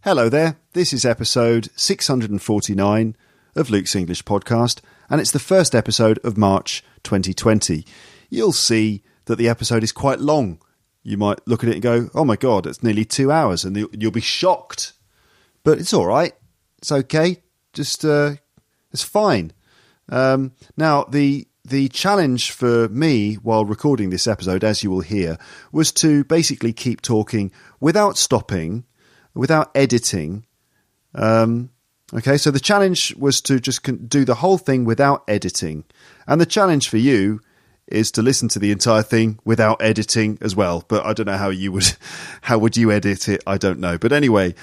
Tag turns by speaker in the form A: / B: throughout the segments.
A: Hello there, this is episode 649 of Luke's English Podcast, and it's the first episode of March 2020. You'll see that the episode is quite long. You might look at it and go, oh my god, it's nearly 2 hours, and you'll be shocked. But it's alright, it's okay, just, it's fine. Now, the challenge for me while recording this episode, as you will hear, was to basically keep talking without stopping, without editing. Okay, so the challenge was to just do the whole thing without editing. And the challenge for you is to listen to the entire thing without editing as well. But I don't know how would you edit it? I don't know. But anyway,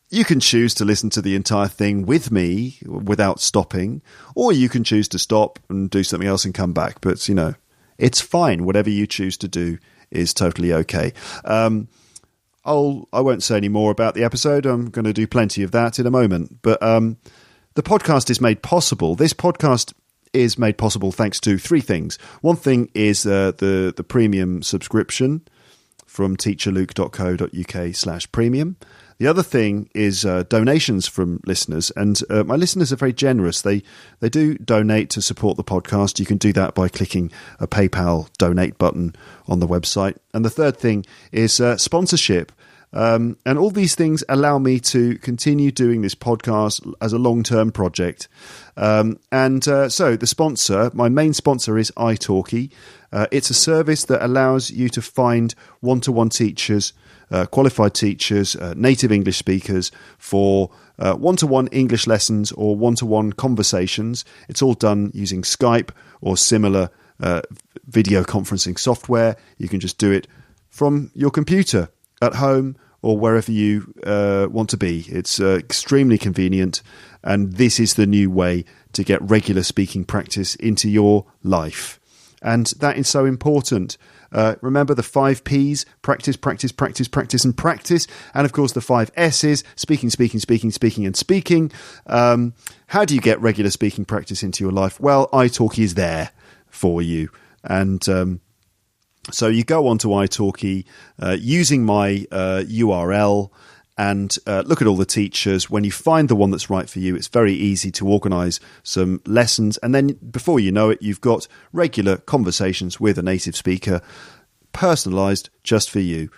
A: you can choose to listen to the entire thing with me without stopping, or you can choose to stop and do something else and come back. But, you know, it's fine. Whatever you choose to do is totally okay. I won't say any more about the episode. I'm going to do plenty of that in a moment. But the podcast is made possible. This podcast is made possible thanks to three things. One thing is the premium subscription from teacherluke.co.uk/premium. The other thing is donations from listeners, and my listeners are very generous. They do donate to support the podcast. You can do that by clicking a PayPal donate button on the website. And the third thing is sponsorship. And all these things allow me to continue doing this podcast as a long-term project. So the sponsor, my main sponsor is italki. It's a service that allows you to find one-to-one teachers, qualified teachers, native English speakers for one-to-one English lessons or one-to-one conversations. It's all done using Skype or similar video conferencing software. You can just do it from your computer at home or wherever you want to be. It's extremely convenient, and this is the new way to get regular speaking practice into your life. And that is so important. Remember the 5 Ps, practice, practice, practice, practice, and practice. And of course the 5 S's, speaking, speaking, speaking, speaking, and speaking. How do you get regular speaking practice into your life? Well, italki is there for you. And so you go onto italki using my URL and look at all the teachers. When you find the one that's right for you, it's very easy to organise some lessons. And then before you know it, you've got regular conversations with a native speaker, personalised just for you.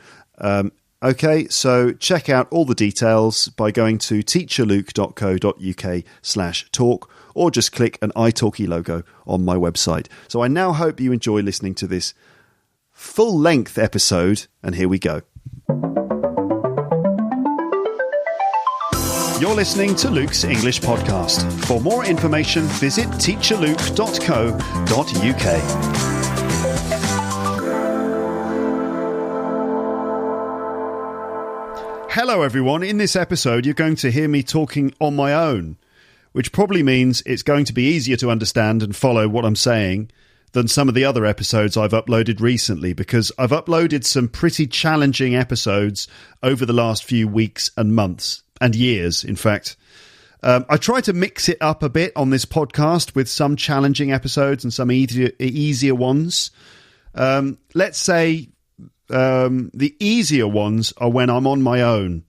A: Okay, so check out all the details by going to teacherluke.co.uk/talk, or just click an italki logo on my website. So I now hope you enjoy listening to this full-length episode, and here we go. You're listening to Luke's English Podcast. For more information, visit teacherluke.co.uk. Hello everyone, in this episode you're going to hear me talking on my own, which probably means it's going to be easier to understand and follow what I'm saying than some of the other episodes I've uploaded recently, because I've uploaded some pretty challenging episodes over the last few weeks and months. And years, in fact. I try to mix it up a bit on this podcast with some challenging episodes and some easier ones. Let's say the easier ones are when I'm on my own,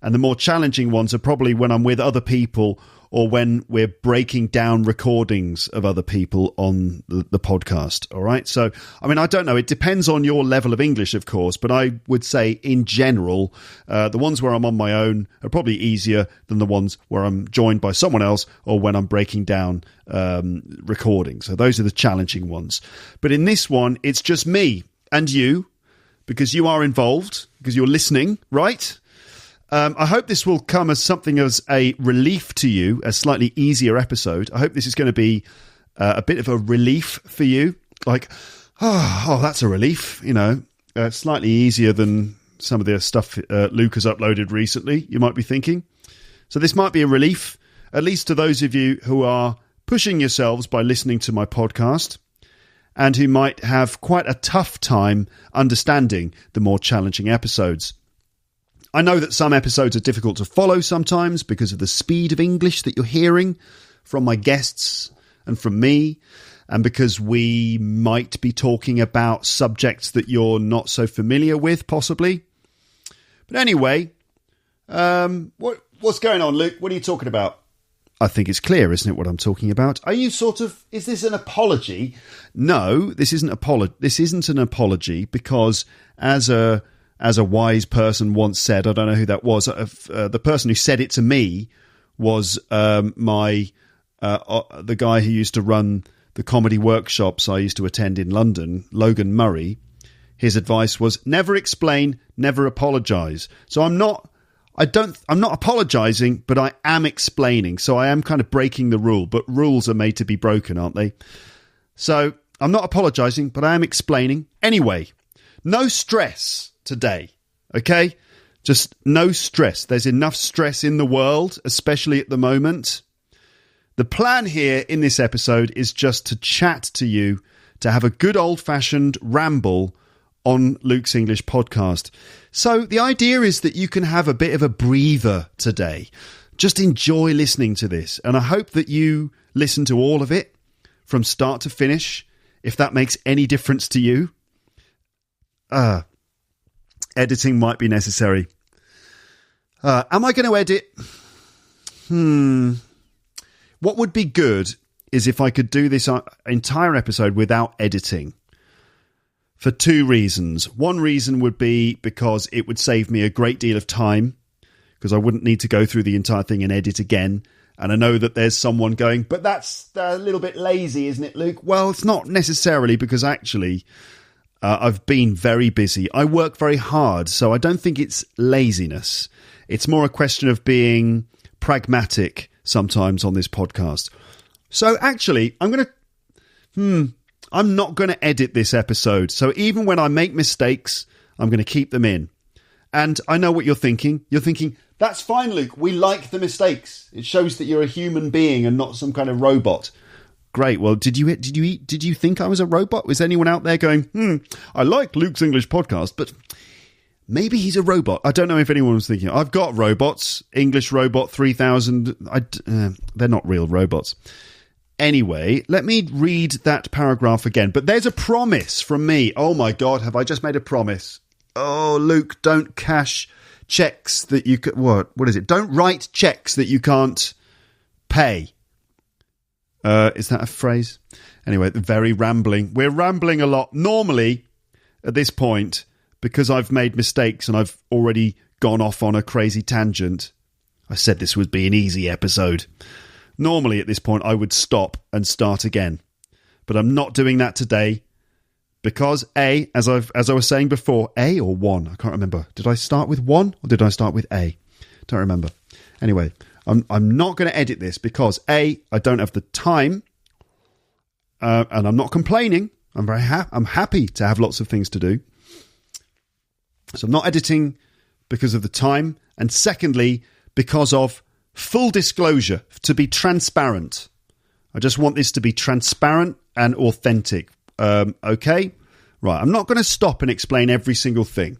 A: and the more challenging ones are probably when I'm with other people or when we're breaking down recordings of other people on the podcast, all right? So, I mean, I don't know. It depends on your level of English, of course, but I would say, in general, the ones where I'm on my own are probably easier than the ones where I'm joined by someone else or when I'm breaking down recordings. So those are the challenging ones. But in this one, it's just me and you, because you are involved, because you're listening, right? I hope this will come as something as a relief to you, a slightly easier episode. I hope this is going to be a bit of a relief for you. Like, oh, that's a relief, you know, slightly easier than some of the stuff Luke has uploaded recently, you might be thinking. So this might be a relief, at least to those of you who are pushing yourselves by listening to my podcast and who might have quite a tough time understanding the more challenging episodes. I know that some episodes are difficult to follow sometimes because of the speed of English that you're hearing from my guests and from me, and because we might be talking about subjects that you're not so familiar with, possibly. But anyway, What's going on, Luke? What are you talking about? I think it's clear, isn't it, what I'm talking about? Are you is this an apology? No, this isn't an apology because as a wise person once said, I don't know who that was, the person who said it to me was the guy who used to run the comedy workshops I used to attend in London, Logan Murray. His advice was never explain, never apologise. So I'm not apologising, but I am explaining. So I am kind of breaking the rule, but rules are made to be broken, aren't they? So I'm not apologising, but I am explaining. Anyway, no stress today, okay? Just no stress. There's enough stress in the world, especially at the moment. The plan here in this episode is just to chat to you, to have a good old-fashioned ramble on Luke's English podcast. So the idea is that you can have a bit of a breather today. Just enjoy listening to this. And I hope that you listen to all of it from start to finish, if that makes any difference to you. Editing might be necessary. Am I going to edit? What would be good is if I could do this entire episode without editing. For two reasons. One reason would be because it would save me a great deal of time, because I wouldn't need to go through the entire thing and edit again. And I know that there's someone going, but that's a little bit lazy, isn't it, Luke? Well, it's not necessarily, because actually I've been very busy. I work very hard, so I don't think it's laziness. It's more a question of being pragmatic sometimes on this podcast. So actually, I'm not going to edit this episode. So even when I make mistakes, I'm going to keep them in. And I know what you're thinking. You're thinking, that's fine, Luke. We like the mistakes. It shows that you're a human being and not some kind of robot. Great. Well, did you think I was a robot? Was anyone out there going, I like Luke's English podcast, but maybe he's a robot. I don't know if anyone was thinking, I've got robots, English Robot 3000. They're not real robots. Anyway, let me read that paragraph again. But there's a promise from me. Oh my God, have I just made a promise? Oh, Luke, don't cash checks that you could... What is it? Don't write checks that you can't pay. Is that a phrase? Anyway, very rambling. We're rambling a lot. Normally, at this point, because I've made mistakes and I've already gone off on a crazy tangent, I said this would be an easy episode. Normally, at this point, I would stop and start again. But I'm not doing that today because, as I was saying before, A or 1? I can't remember. Did I start with 1 or did I start with A? Don't remember. Anyway, I'm not going to edit this because, A, I don't have the time and I'm not complaining. I'm happy to have lots of things to do. So I'm not editing because of the time. And secondly, because of full disclosure, to be transparent. I just want this to be transparent and authentic. Okay? Right, I'm not going to stop and explain every single thing.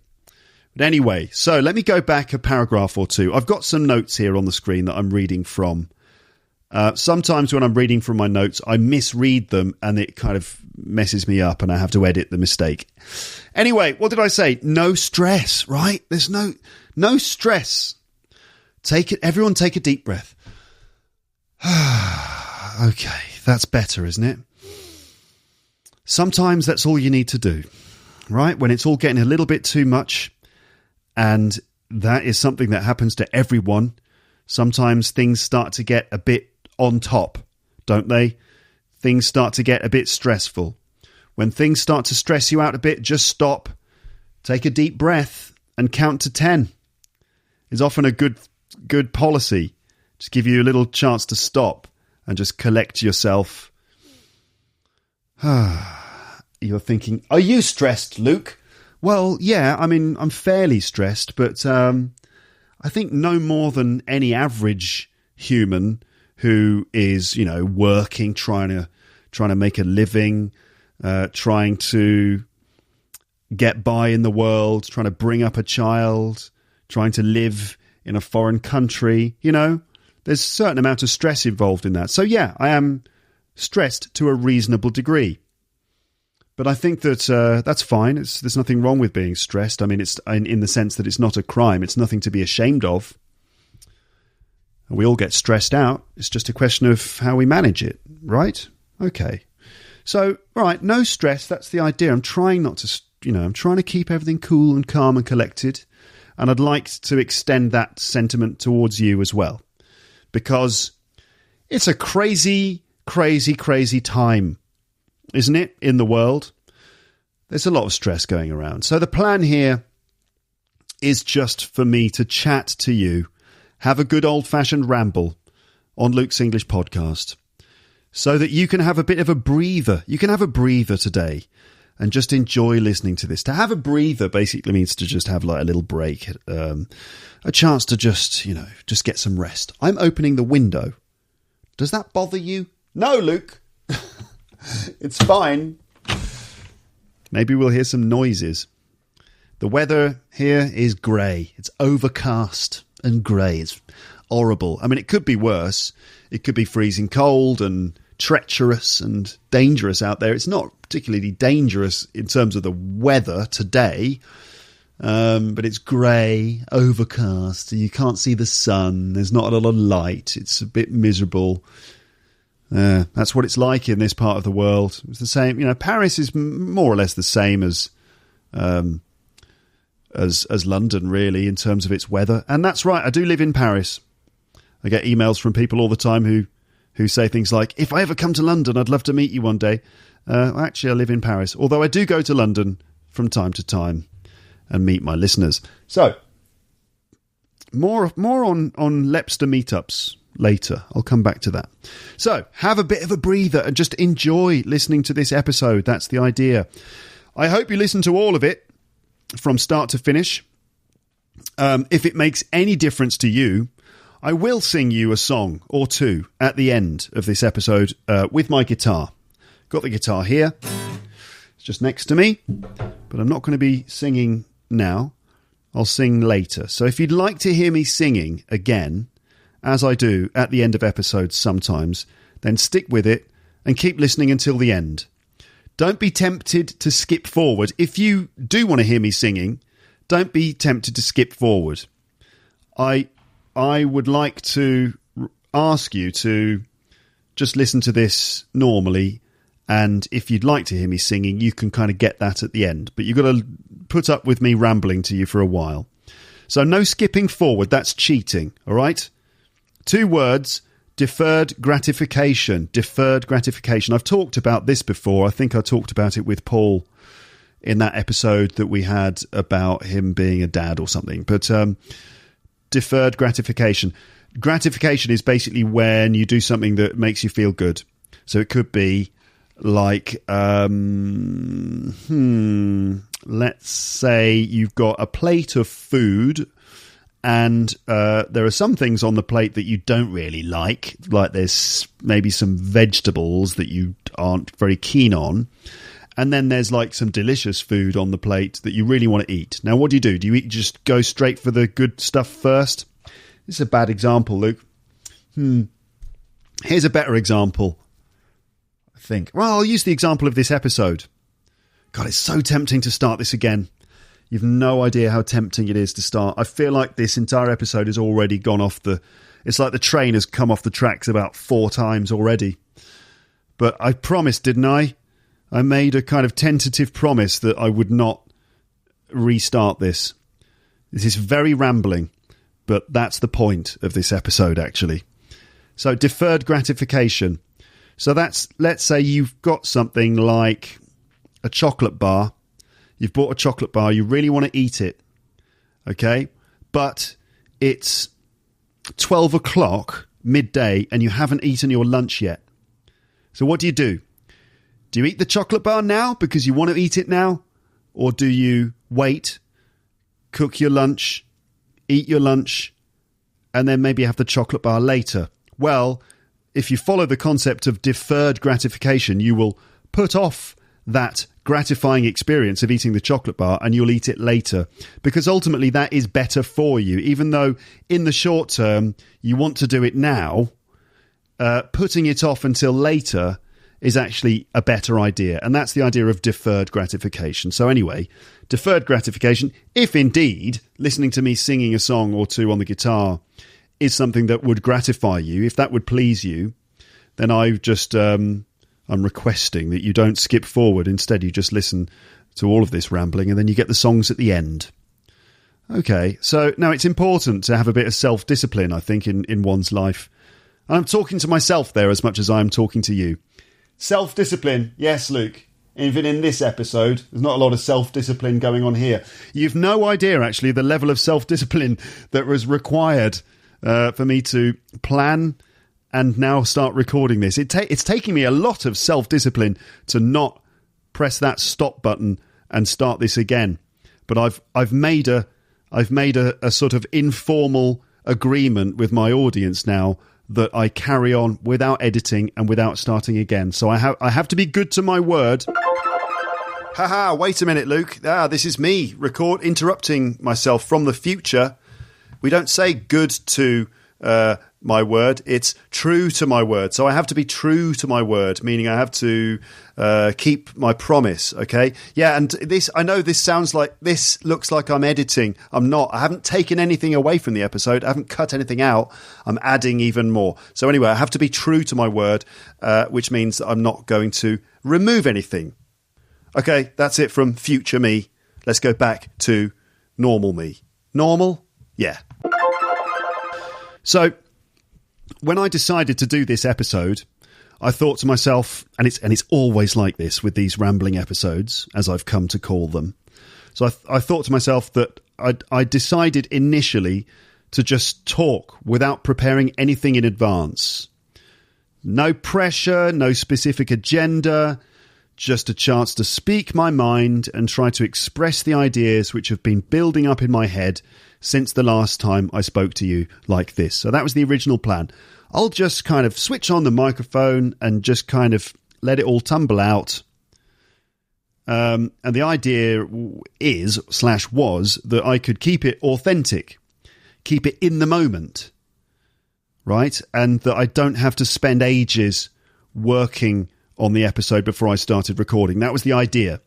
A: But anyway, so let me go back a paragraph or two. I've got some notes here on the screen that I'm reading from. Sometimes when I'm reading from my notes, I misread them and it kind of messes me up and I have to edit the mistake. Anyway, what did I say? No stress, right? There's no stress. Everyone take a deep breath. Okay, that's better, isn't it? Sometimes that's all you need to do, right? When it's all getting a little bit too much, and that is something that happens to everyone. Sometimes things start to get a bit on top, don't they? Things start to get a bit stressful. When things start to stress you out a bit, just stop, take a deep breath, and count to 10. It's often a good policy. Just give you a little chance to stop and just collect yourself. You're thinking, are you stressed, Luke? Well, yeah, I mean, I'm fairly stressed, but I think no more than any average human who is, working, trying to make a living, trying to get by in the world, trying to bring up a child, trying to live in a foreign country. There's a certain amount of stress involved in that. So yeah, I am stressed to a reasonable degree. But I think that that's fine. There's nothing wrong with being stressed. I mean, it's in the sense that it's not a crime. It's nothing to be ashamed of. We all get stressed out. It's just a question of how we manage it, right? Okay. So, right, no stress. That's the idea. I'm trying not to, I'm trying to keep everything cool and calm and collected. And I'd like to extend that sentiment towards you as well. Because it's a crazy, crazy, crazy time, isn't it, in the world? There's a lot of stress going around. So the plan here is just for me to chat to you, have a good old-fashioned ramble on Luke's English podcast, so that you can have a bit of a breather. You can have a breather today and just enjoy listening to this. To have a breather basically means to just have like a little break, a chance to just get some rest. I'm opening the window. Does that bother you? No, Luke. It's fine. Maybe we'll hear some noises. The weather here is grey. It's overcast and grey. It's horrible. I mean, it could be worse. It could be freezing cold and treacherous and dangerous out there. It's not particularly dangerous in terms of the weather today, but it's grey, overcast. You can't see the sun. There's not a lot of light. It's a bit miserable. That's what it's like in this part of the world. It's the same. Paris is more or less the same as London, really, in terms of its weather. And that's right, I do live in Paris. I get emails from people all the time who say things like, if I ever come to London, I'd love to meet you one day. Actually, I live in Paris, although I do go to London from time to time and meet my listeners. So, more on Lepster meetups later. I'll come back to that. So, have a bit of a breather and just enjoy listening to this episode. That's the idea. I hope you listen to all of it from start to finish. If it makes any difference to you, I will sing you a song or two at the end of this episode with my guitar. Got the guitar here. It's just next to me, but I'm not going to be singing now. I'll sing later. So if you'd like to hear me singing again, as I do at the end of episodes sometimes, then stick with it and keep listening until the end. Don't be tempted to skip forward. If you do want to hear me singing, don't be tempted to skip forward. I would like to ask you to just listen to this normally, and if you'd like to hear me singing, you can kind of get that at the end. But you've got to put up with me rambling to you for a while. So no skipping forward. That's cheating, all right? 2 words, deferred gratification. Deferred gratification. I've talked about this before. I think I talked about it with Paul in that episode that we had about him being a dad or something. But deferred gratification. Gratification is basically when you do something that makes you feel good. So it could be like, let's say you've got a plate of food and there are some things on the plate that you don't really like there's maybe some vegetables that you aren't very keen on. And then there's like some delicious food on the plate that you really want to eat. Now, what do? Do you just go straight for the good stuff first? This is a bad example, Luke. Here's a better example, I think. Well, I'll use the example of this episode. God, it's so tempting to start this again. You've no idea how tempting it is to start. I feel like this entire episode has already gone off the... It's like the train has come off the tracks about 4 times already. But I promised, didn't I? I made a kind of tentative promise that I would not restart this. This is very rambling, but that's the point of this episode, actually. So, deferred gratification. So that's, let's say you've got something like a chocolate bar. You've bought a chocolate bar. You really want to eat it. Okay? But it's 12 o'clock, midday, and you haven't eaten your lunch yet. So what do? Do you eat the chocolate bar now because you want to eat it now? Or do you wait, cook your lunch, eat your lunch, and then maybe have the chocolate bar later? Well, if you follow the concept of deferred gratification, you will put off that gratifying experience of eating the chocolate bar and you'll eat it later, because ultimately that is better for you. Even though in the short term you want to do it now, putting it off until later is actually a better idea. And that's the idea of deferred gratification. So anyway, deferred gratification, if indeed listening to me singing a song or two on the guitar is something that would gratify you, if that would please you, then I'm requesting that you don't skip forward. Instead, you just listen to all of this rambling, and then you get the songs at the end. Okay, so now it's important to have a bit of self-discipline, I think, in one's life. And I'm talking to myself there as much as I'm talking to you. Self-discipline, yes, Luke. Even in this episode, there's not a lot of self-discipline going on here. You've no idea, actually, the level of self-discipline that was required for me to plan and now start recording this. It's taking me a lot of self-discipline to not press that stop button and start this again. But I've made a sort of informal agreement with my audience now that I carry on without editing and without starting again. So I have to be good to my word. Haha, wait a minute, Luke. This is me interrupting myself from the future. We don't say good to my word. It's true to my word. So I have to be true to my word, meaning I have to keep my promise, okay? Yeah, and I know this looks like I'm editing. I'm not. I haven't taken anything away from the episode. I haven't cut anything out. I'm adding even more. So anyway, I have to be true to my word, which means that I'm not going to remove anything. Okay, that's it from future me. Let's go back to normal me. Normal? Yeah. So, when I decided to do this episode, I thought to myself, and it's always like this with these rambling episodes, as I've come to call them. So I thought to myself that I decided initially to just talk without preparing anything in advance. No pressure, no specific agenda, just a chance to speak my mind and try to express the ideas which have been building up in my head since the last time I spoke to you like this. So that was the original plan. I'll just kind of switch on the microphone and just kind of let it all tumble out. And the idea was that I could keep it authentic, keep it in the moment, right? And that I don't have to spend ages working on the episode before I started recording. That was the idea.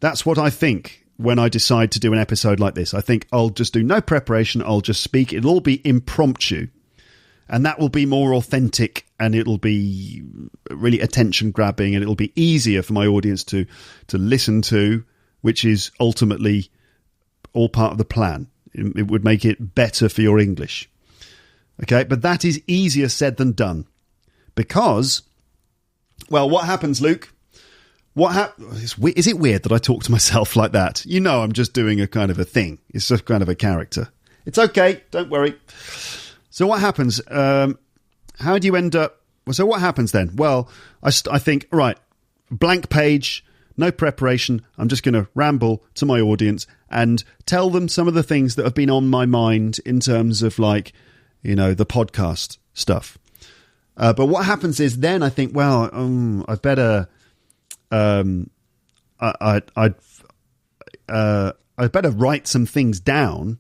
A: That's what I think when I decide to do an episode like this. I think I'll just do no preparation. I'll just speak. It'll all be impromptu. And that will be more authentic, and it'll be really attention-grabbing, and it'll be easier for my audience to listen to, which is ultimately all part of the plan. It would make it better for your English. Okay, but that is easier said than done. Because, well, what happens, Luke? Is it weird that I talk to myself like that? You know, I'm just doing a kind of a thing. It's just kind of a character. It's okay. Don't worry. So what happens? How do you end up? So what happens then? Well, I think, right, blank page, no preparation. I'm just going to ramble to my audience and tell them some of the things that have been on my mind in terms of, like, you know, the podcast stuff. But what happens is then I think, well, I better, I'd better write some things down,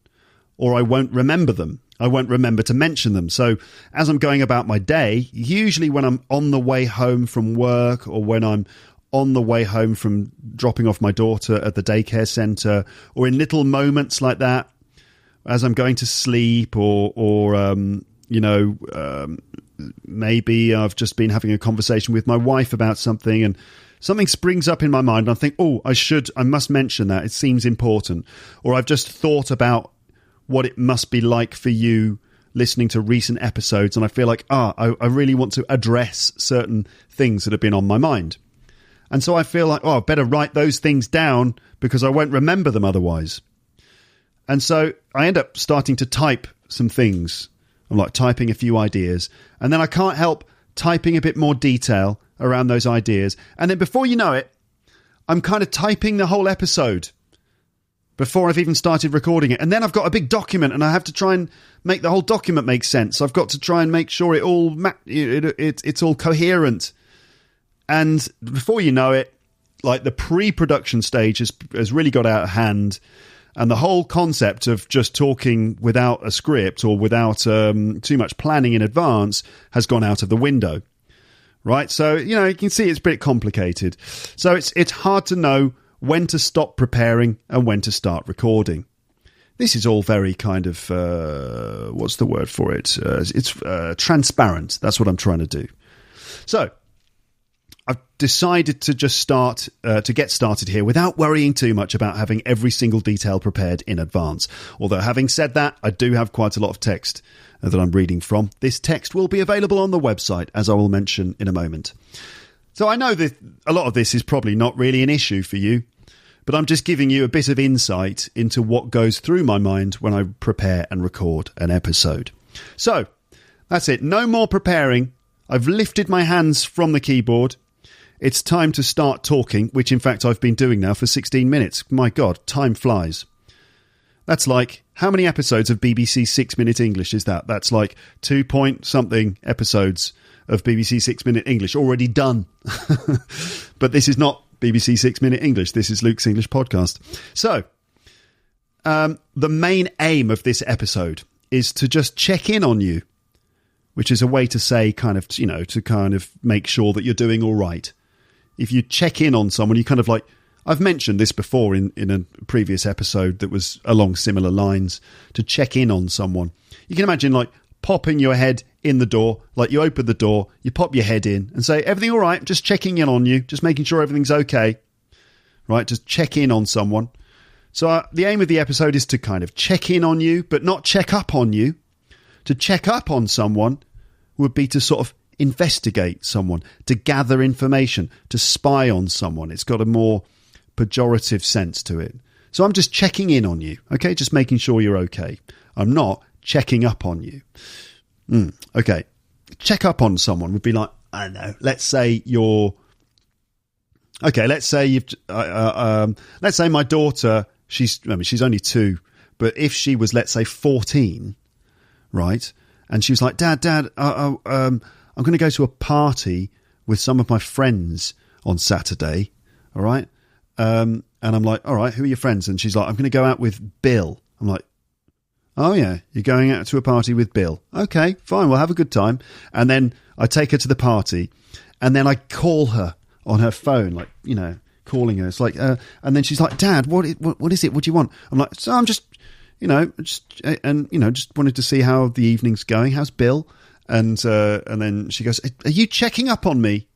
A: or I won't remember them. I won't remember to mention them. So as I'm going about my day, usually when I'm on the way home from work, or when I'm on the way home from dropping off my daughter at the daycare centre, or in little moments like that, as I'm going to sleep, or maybe I've just been having a conversation with my wife about something, and something springs up in my mind, and I think, I must mention that. It seems important. Or I've just thought about what it must be like for you listening to recent episodes, and I feel like, I really want to address certain things that have been on my mind. And so I feel like, I better write those things down because I won't remember them otherwise. And so I end up starting to type some things. I'm like typing a few ideas, and then I can't help typing a bit more detail around those ideas. And then before you know it, I'm kind of typing the whole episode before I've even started recording it. And then I've got a big document, and I have to try and make the whole document make sense. I've got to try and make sure it's all coherent. And before you know it, like, the pre-production stage has really got out of hand, and the whole concept of just talking without a script or without too much planning in advance has gone out of the window. Right? So, you can see it's a bit complicated. So it's hard to know when to stop preparing and when to start recording. this is all very kind of, what's the word for it? It's transparent. That's what I'm trying to do. So I've decided to just get started here without worrying too much about having every single detail prepared in advance. Although having said that, I do have quite a lot of text that I'm reading from. This text will be available on the website, as I will mention in a moment. So I know that a lot of this is probably not really an issue for you, but I'm just giving you a bit of insight into what goes through my mind when I prepare and record an episode. So that's it. No more preparing. I've lifted my hands from the keyboard. It's time to start talking, which in fact I've been doing now for 16 minutes. My God, time flies. That's like, how many episodes of BBC 6-Minute English is that? That's like 2-point-something episodes of BBC 6-Minute English already done. But this is not BBC 6-Minute English. This is Luke's English podcast. So, the main aim of this episode is to just check in on you, which is a way to say kind of, to kind of make sure that you're doing all right. If you check in on someone, you kind of like, I've mentioned this before in a previous episode that was along similar lines, to check in on someone. You can imagine like popping your head in the door, like you open the door, you pop your head in and say, everything all right? Just checking in on you, just making sure everything's okay, right? Just check in on someone. So the aim of the episode is to kind of check in on you, but not check up on you. To check up on someone would be to sort of investigate someone, to gather information, to spy on someone. It's got a more pejorative sense to it. So I'm just checking in on you, okay? Just making sure you're okay. I'm not checking up on you. Okay. Check up on someone would be like, I don't know, let's say let's say my daughter, she's only 2, but if she was, let's say 14, right? And she was like, Dad, I'm going to go to a party with some of my friends on Saturday. All right. And I'm like, all right, who are your friends? And she's like, I'm going to go out with Bill. I'm like, oh yeah, you're going out to a party with Bill. Okay, fine. We'll have a good time. And then I take her to the party and then I call her on her phone, like, calling her. It's like, and then she's like, Dad, what is it? What do you want? I'm like, so I'm just wanted to see how the evening's going. How's Bill? And then she goes, are you checking up on me?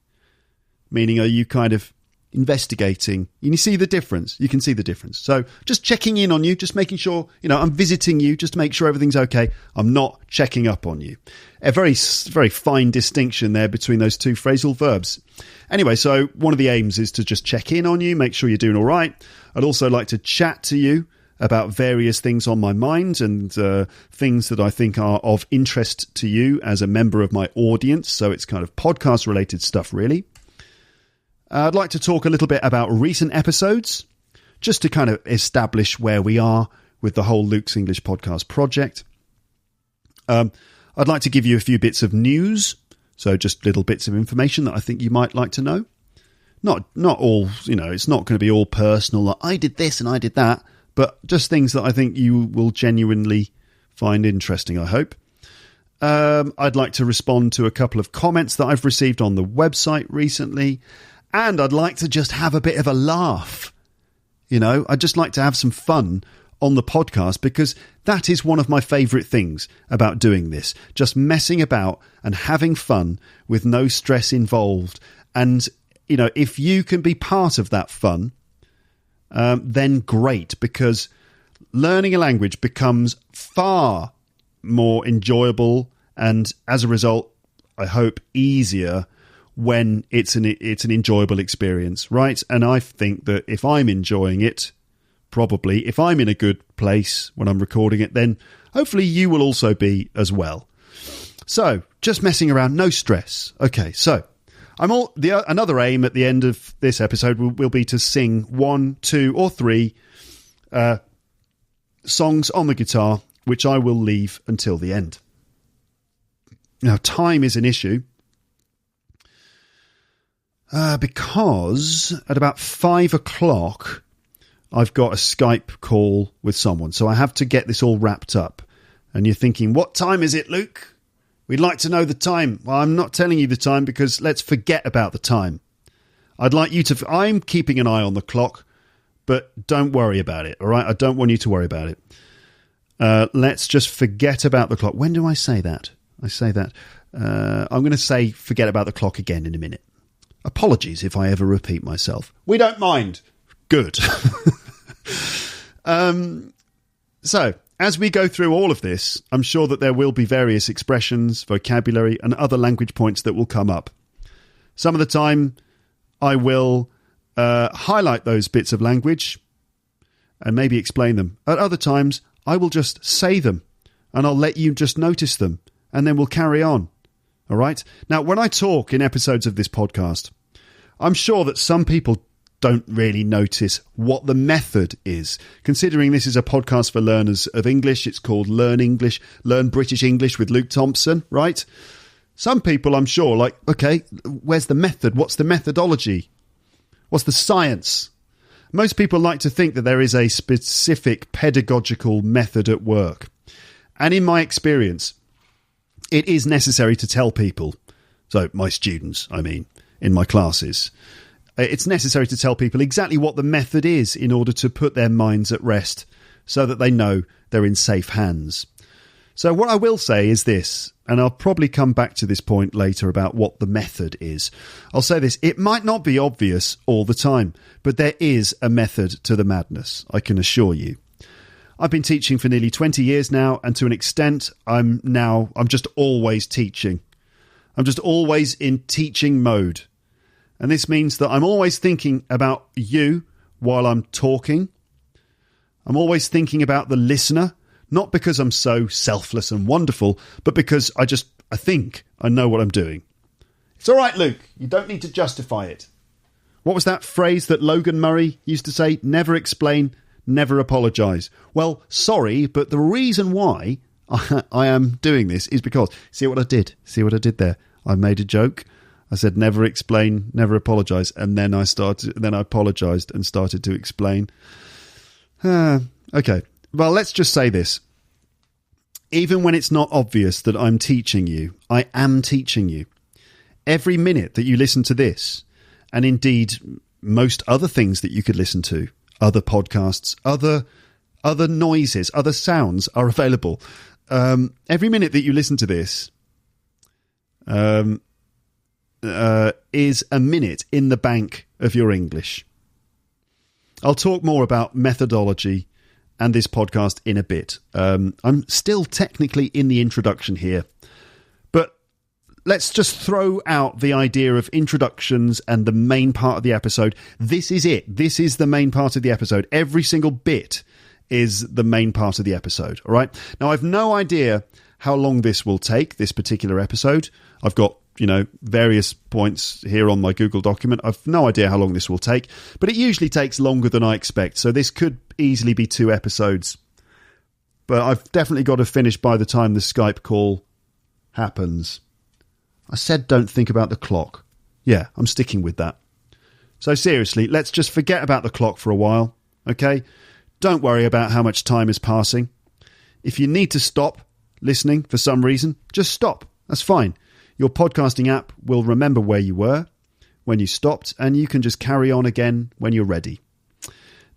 A: Meaning, are you kind of investigating? You see the difference. You can see the difference. So just checking in on you, just making sure, I'm visiting you just to make sure everything's okay. I'm not checking up on you. A very, very fine distinction there between those two phrasal verbs. Anyway, so one of the aims is to just check in on you, make sure you're doing all right. I'd also like to chat to you about various things on my mind and things that I think are of interest to you as a member of my audience. So it's kind of podcast-related stuff, really. I'd like to talk a little bit about recent episodes, just to kind of establish where we are with the whole Luke's English podcast project. I'd like to give you a few bits of news, so just little bits of information that I think you might like to know. Not all, it's not going to be all personal, like I did this and I did that, but just things that I think you will genuinely find interesting, I hope. I'd like to respond to a couple of comments that I've received on the website recently. And I'd like to just have a bit of a laugh. I'd just like to have some fun on the podcast because that is one of my favourite things about doing this. Just messing about and having fun with no stress involved. And, if you can be part of that fun, then great, because learning a language becomes far more enjoyable and, as a result, I hope, easier when it's an enjoyable experience, right? And I think that if I'm enjoying it, probably, if I'm in a good place when I'm recording it, then hopefully you will also be as well. So, just messing around, no stress. Okay, so another aim at the end of this episode will be to sing 1, 2, or 3 songs on the guitar, which I will leave until the end. Now, time is an issue. Because at about 5 o'clock, I've got a Skype call with someone. So I have to get this all wrapped up. And you're thinking, what time is it, Luke? We'd like to know the time. Well, I'm not telling you the time because let's forget about the time. I'd like you to... I'm keeping an eye on the clock, but don't worry about it, all right? I don't want you to worry about it. Let's just forget about the clock. When do I say that? I'm going to say forget about the clock again in a minute. Apologies if I ever repeat myself. We don't mind. Good. So, as we go through all of this, I'm sure that there will be various expressions, vocabulary, and other language points that will come up. Some of the time, I will highlight those bits of language and maybe explain them. At other times, I will just say them, and I'll let you just notice them, and then we'll carry on. All right? Now, when I talk in episodes of this podcast, I'm sure that some people don't really notice what the method is. Considering this is a podcast for learners of English, it's called Learn British English with Luke Thompson, right? Some people, I'm sure, like, okay, where's the method? What's the methodology? What's the science? Most people like to think that there is a specific pedagogical method at work. And in my experience, it is necessary to tell people, so my students, I mean, in my classes, it's necessary to tell people exactly what the method is in order to put their minds at rest so that they know they're in safe hands. So what I will say is this, and I'll probably come back to this point later about what the method is. I'll say this, it might not be obvious all the time, but there is a method to the madness, I can assure you. I've been teaching for nearly 20 years now, and to an extent, I'm just always teaching. I'm just always in teaching mode. And this means that I'm always thinking about you while I'm talking. I'm always thinking about the listener, not because I'm so selfless and wonderful, but because I think I know what I'm doing. It's all right, Luke. You don't need to justify it. What was that phrase that Logan Murray used to say? Never explain, never apologise. Well, sorry, but the reason why I am doing this is because, see what I did? See what I did there? I made a joke. I said, never explain, never apologise. And then I apologised and started to explain. Okay. Well, let's just say this. Even when it's not obvious that I'm teaching you, I am teaching you. Every minute that you listen to this, and indeed most other things that you could listen to, other podcasts, other noises, other sounds are available. Every minute that you listen to this is a minute in the bank of your English. I'll talk more about methodology and this podcast in a bit. I'm still technically in the introduction here, but let's just throw out the idea of introductions and the main part of the episode. This is it. This is the main part of the episode. Every single bit is the main part of the episode. All right. Now, I've no idea how long this will take, this particular episode. I've got, various points here on my Google document. I've no idea how long this will take, but it usually takes longer than I expect. So this could easily be 2 episodes, but I've definitely got to finish by the time the Skype call happens. I said don't think about the clock. Yeah, I'm sticking with that. So seriously, let's just forget about the clock for a while, okay? Don't worry about how much time is passing. If you need to stop listening for some reason, just stop. That's fine. Your podcasting app will remember where you were when you stopped, and you can just carry on again when you're ready.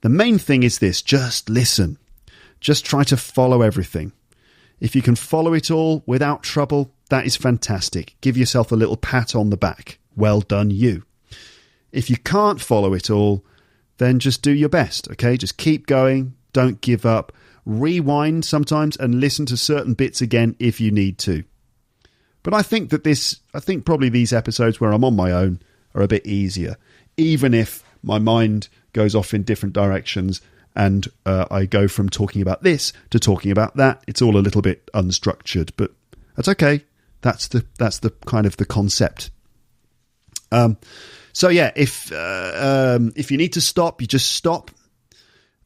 A: The main thing is this, just listen. Just try to follow everything. If you can follow it all without trouble, that is fantastic. Give yourself a little pat on the back. Well done, you. If you can't follow it all, then just do your best, okay? Just keep going. Don't give up. Rewind sometimes and listen to certain bits again if you need to. But I think probably these episodes where I'm on my own are a bit easier, even if my mind goes off in different directions and I go from talking about this to talking about that. It's all a little bit unstructured, but that's okay. That's the kind of the concept. So yeah, if you need to stop, you just stop,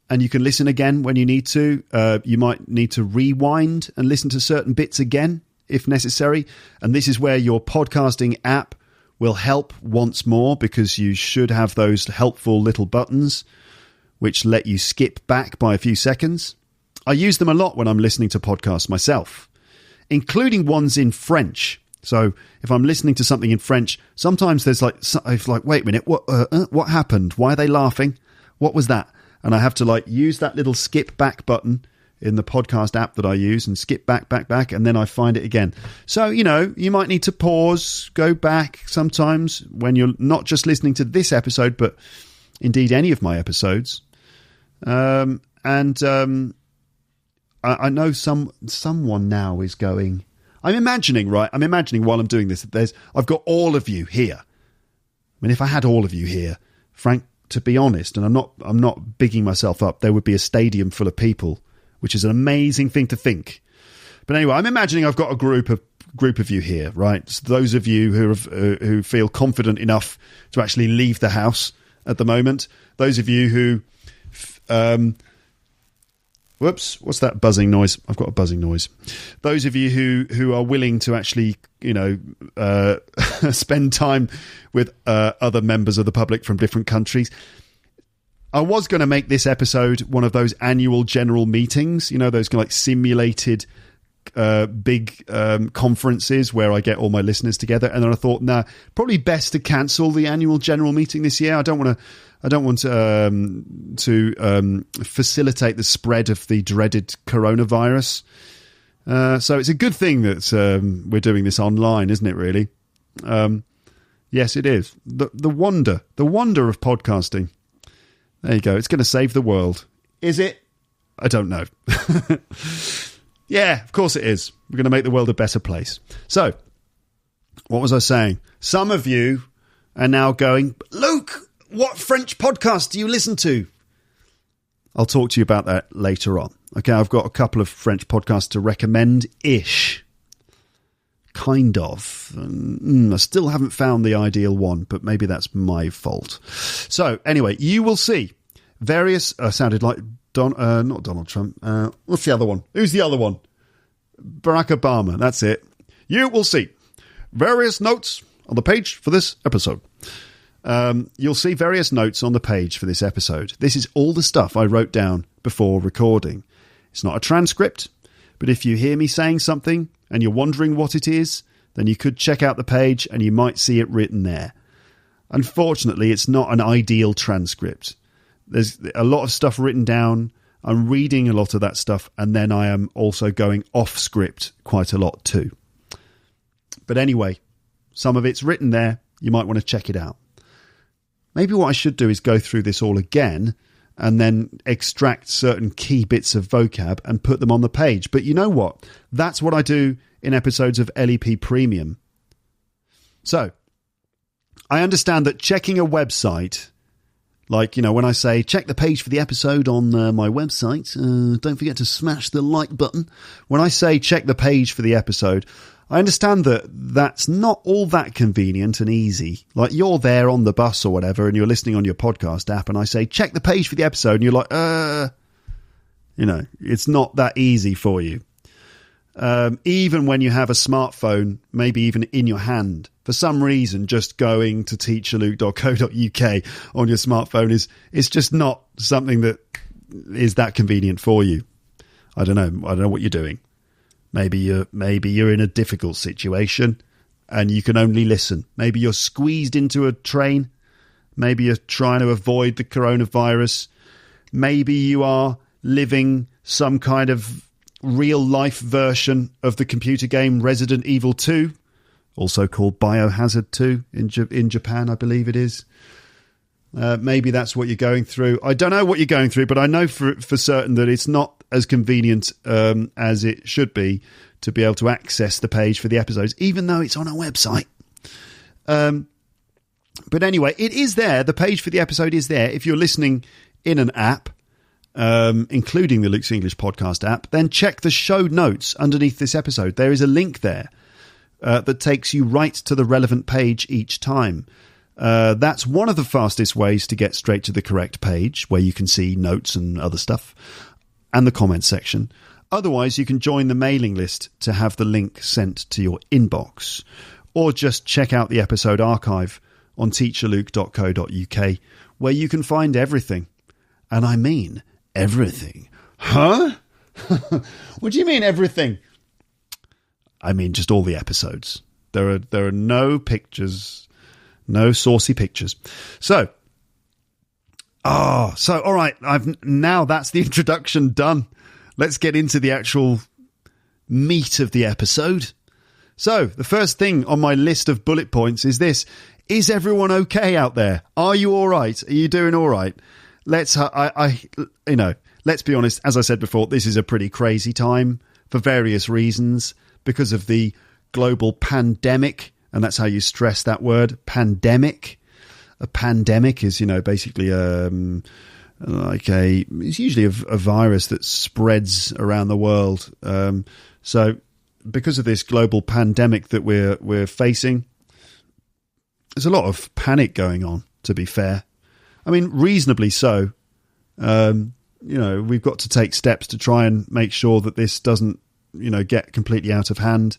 A: and you can listen again when you need to. You might need to rewind and listen to certain bits again if necessary. And this is where your podcasting app will help once more, because you should have those helpful little buttons which let you skip back by a few seconds. I use them a lot when I'm listening to podcasts myself, including ones in French. So if I'm listening to something in French, sometimes there's like, wait a minute, what happened? Why are they laughing? What was that? And I have to use that little skip back button in the podcast app that I use and skip back, and then I find it again. So, you might need to pause, go back sometimes when you're not just listening to this episode, but indeed any of my episodes. I know someone now is going... I'm imagining while I'm doing this, that I've got all of you here. I mean, if I had all of you here, Frank, to be honest, and I'm not bigging myself up, there would be a stadium full of people, which is an amazing thing to think. But anyway, I'm imagining I've got a group of you here, right? So those of you who feel confident enough to actually leave the house at the moment, those of you who, whoops, what's that buzzing noise? I've got a buzzing noise. Those of you who are willing to actually, spend time with other members of the public from different countries. I was going to make this episode one of those annual general meetings, those kind of like simulated big conferences where I get all my listeners together. And then I thought, probably best to cancel the annual general meeting this year. I don't want to facilitate the spread of the dreaded coronavirus. So it's a good thing that we're doing this online, isn't it, really? Yes, it is. The wonder of podcasting. There you go. It's going to save the world. Is it? I don't know. Yeah, of course it is. We're going to make the world a better place. So, what was I saying? Some of you are now going, Luke, what French podcast do you listen to? I'll talk to you about that later on. Okay, I've got a couple of French podcasts to recommend-ish. Kind of. I still haven't found the ideal one, but maybe that's my fault. So, anyway, you will see various... sounded like... not Donald Trump. What's the other one? Who's the other one? Barack Obama. That's it. You will see various notes on the page for this episode. You'll see various notes on the page for this episode. This is all the stuff I wrote down before recording. It's not a transcript, but if you hear me saying something and you're wondering what it is, then you could check out the page and you might see it written there. Unfortunately, it's not an ideal transcript. There's a lot of stuff written down. I'm reading a lot of that stuff, and then I am also going off script quite a lot too. But anyway, some of it's written there. You might want to check it out. Maybe what I should do is go through this all again and then extract certain key bits of vocab and put them on the page. But you know what? That's what I do in episodes of LEP Premium. So, I understand that checking a website... Like, when I say, check the page for the episode on my website, don't forget to smash the like button. When I say check the page for the episode, I understand that that's not all that convenient and easy. Like, you're there on the bus or whatever, and you're listening on your podcast app, and I say, check the page for the episode, and you're like, it's not that easy for you. Even when you have a smartphone, maybe even in your hand, for some reason, just going to teacherluke.co.uk on your smartphone is just not something that is that convenient for you. I don't know what you're doing. Maybe you're in a difficult situation and you can only listen. Maybe you're squeezed into a train. Maybe you're trying to avoid the coronavirus. Maybe you are living some kind of real-life version of the computer game Resident Evil 2, also called Biohazard 2 in Japan, I believe it is. Maybe that's what you're going through. I don't know what you're going through, but I know for certain that it's not as convenient as it should be to be able to access the page for the episodes, even though it's on a website. But anyway, it is there. The page for the episode is there. If you're listening in an app, including the Luke's English podcast app, then check the show notes underneath this episode. There is a link there that takes you right to the relevant page each time. That's one of the fastest ways to get straight to the correct page, where you can see notes and other stuff, and the comments section. Otherwise, you can join the mailing list to have the link sent to your inbox, or just check out the episode archive on teacherluke.co.uk, where you can find everything. And I mean everything. Huh? What do you mean everything? I mean just all the episodes. There are no pictures, no saucy pictures. So all right. Now that's the introduction done. let's get into the actual meat of the episode. So, the first thing on my list of bullet points is this. Is everyone okay out there? Are you all right? Are you doing all right? Let's be honest, as I said before, this is a pretty crazy time for various reasons because of the global pandemic, and that's how you stress that word, pandemic. A pandemic is, basically it's usually a virus that spreads around the world. So because of this global pandemic that we're facing, there's a lot of panic going on, to be fair. I mean, reasonably so. We've got to take steps to try and make sure that this doesn't, get completely out of hand.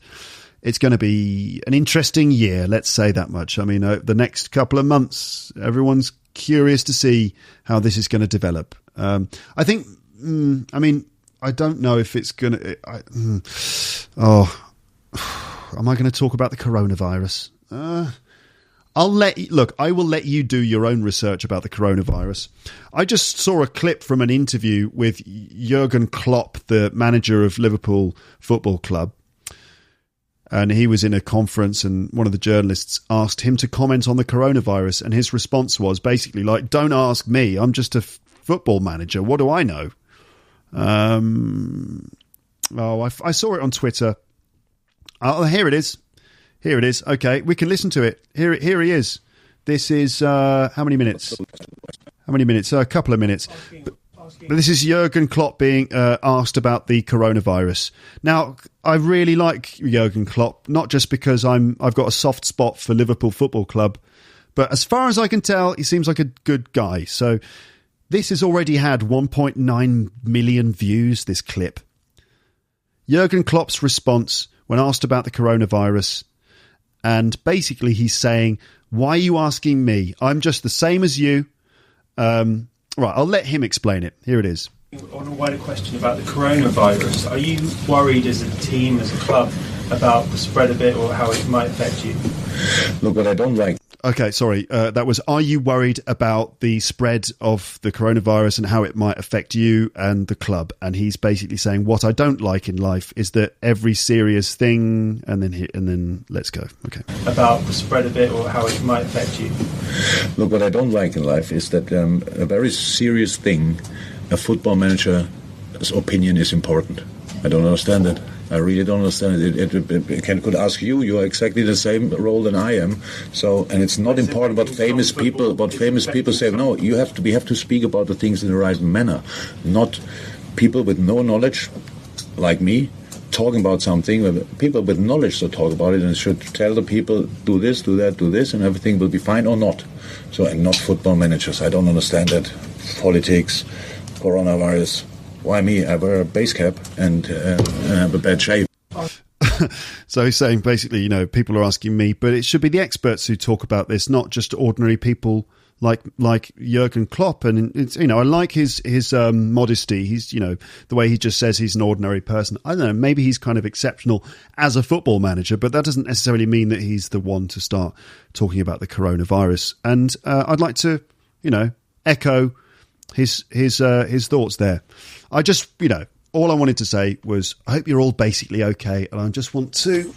A: It's going to be an interesting year, let's say that much. I mean, the next couple of months, everyone's curious to see how this is going to develop. I think, I don't know if it's going to... am I going to talk about the coronavirus? I will let you do your own research about the coronavirus. I just saw a clip from an interview with Jurgen Klopp, the manager of Liverpool Football Club. And he was in a conference and one of the journalists asked him to comment on the coronavirus. And his response was basically like, don't ask me. I'm just a football manager. What do I know? I saw it on Twitter. Oh, here it is. Here it is. Okay, we can listen to it. Here he is. This is, how many minutes? A couple of minutes. But this is Jurgen Klopp being asked about the coronavirus. Now, I really like Jurgen Klopp, not just because I've got a soft spot for Liverpool Football Club, but as far as I can tell, he seems like a good guy. So this has already had 1.9 million views, this clip. Jurgen Klopp's response when asked about the coronavirus. And basically he's saying, why are you asking me? I'm just the same as you. Right, I'll let him explain it. Here it is.
B: On a wider question about the coronavirus, are you worried as a team, as a club, about the spread of it or how it might affect you?
C: Look, what I don't like...
A: Okay, sorry. That was, are you worried about the spread of the coronavirus and how it might affect you and the club? And he's basically saying, what I don't like in life is that every serious thing, and then let's go. Okay.
B: About the spread of it or how it might affect you?
C: Look, what I don't like in life is that a very serious thing, a football manager's opinion is important. I don't understand it. I really don't understand it. I could ask you. You are exactly the same role than I am. So, and it's not important what famous people say. No, we have to speak about the things in the right manner, not people with no knowledge, like me, talking about something. People with knowledge should talk about it and should tell the people, do this, do that, do this, and everything will be fine or not. So, and not football managers. I don't understand that. Politics, coronavirus. Why me? I wear a base cap and have a bad shave.
A: So he's saying basically, people are asking me, but it should be the experts who talk about this, not just ordinary people like Jurgen Klopp. And it's, I like his modesty. He's, the way he just says he's an ordinary person. I don't know, maybe he's kind of exceptional as a football manager, but that doesn't necessarily mean that he's the one to start talking about the coronavirus. And I'd like to, echo his thoughts there. I just, all I wanted to say was, I hope you're all basically okay. And I just want to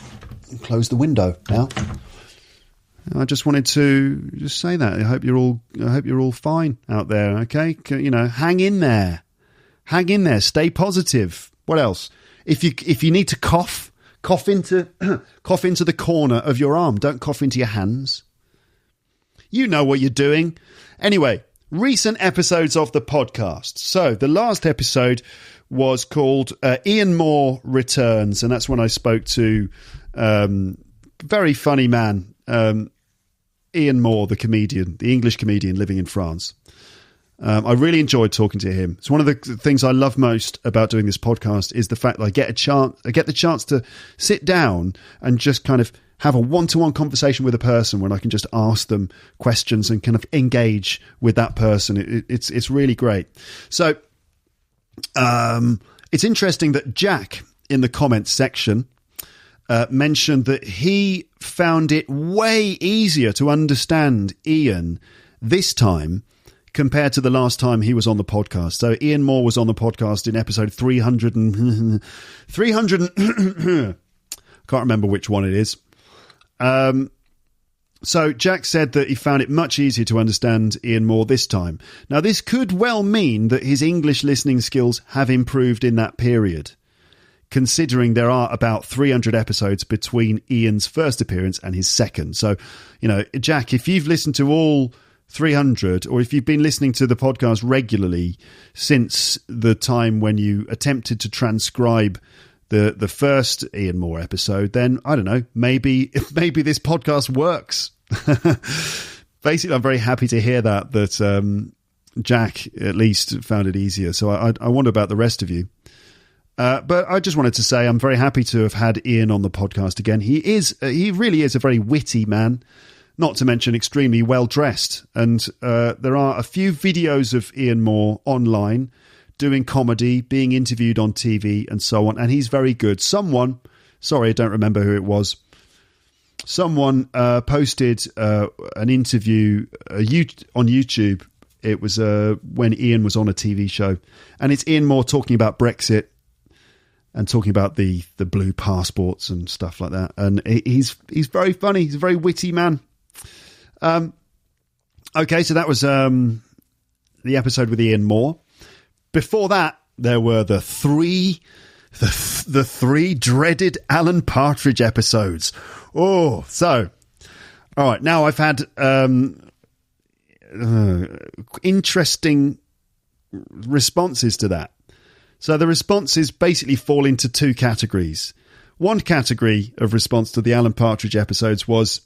A: close the window now. I just wanted to just say that. I hope you're all fine out there. Okay. Hang in there. Stay positive. What else? If you need to cough into the corner of your arm. Don't cough into your hands. You know what you're doing. Anyway, recent episodes of the podcast. So the last episode was called Ian Moore Returns, and that's when I spoke to very funny man, Ian Moore, the comedian, the English comedian living in France. I really enjoyed talking to him. It's one of the things I love most about doing this podcast is the fact that I get the chance to sit down and just kind of have a one-to-one conversation with a person when I can just ask them questions and kind of engage with that person. It's really great. So it's interesting that Jack in the comments section mentioned that he found it way easier to understand Ian this time compared to the last time he was on the podcast. So Ian Moore was on the podcast in episode 300 and 300 can't remember which one it is. So Jack said that he found it much easier to understand Ian Moore this time. Now, this could well mean that his English listening skills have improved in that period, considering there are about 300 episodes between Ian's first appearance and his second. So, Jack, if you've listened to all 300, or if you've been listening to the podcast regularly since the time when you attempted to transcribe the first Ian Moore episode, then I don't know, maybe this podcast works. Basically, I'm very happy to hear that Jack at least found it easier. So I wonder about the rest of you. But I just wanted to say I'm very happy to have had Ian on the podcast again. He really is a very witty man, not to mention extremely well dressed. And there are a few videos of Ian Moore online doing comedy, being interviewed on TV and so on. And he's very good. Sorry, I don't remember who it was. Someone posted an interview on YouTube. It was when Ian was on a TV show. And it's Ian Moore talking about Brexit and talking about the blue passports and stuff like that. And he's very funny. He's a very witty man. Okay, so that was the episode with Ian Moore. Before that, there were the three dreaded Alan Partridge episodes. Oh, so, all right. Now I've had interesting responses to that. So the responses basically fall into two categories. One category of response to the Alan Partridge episodes was,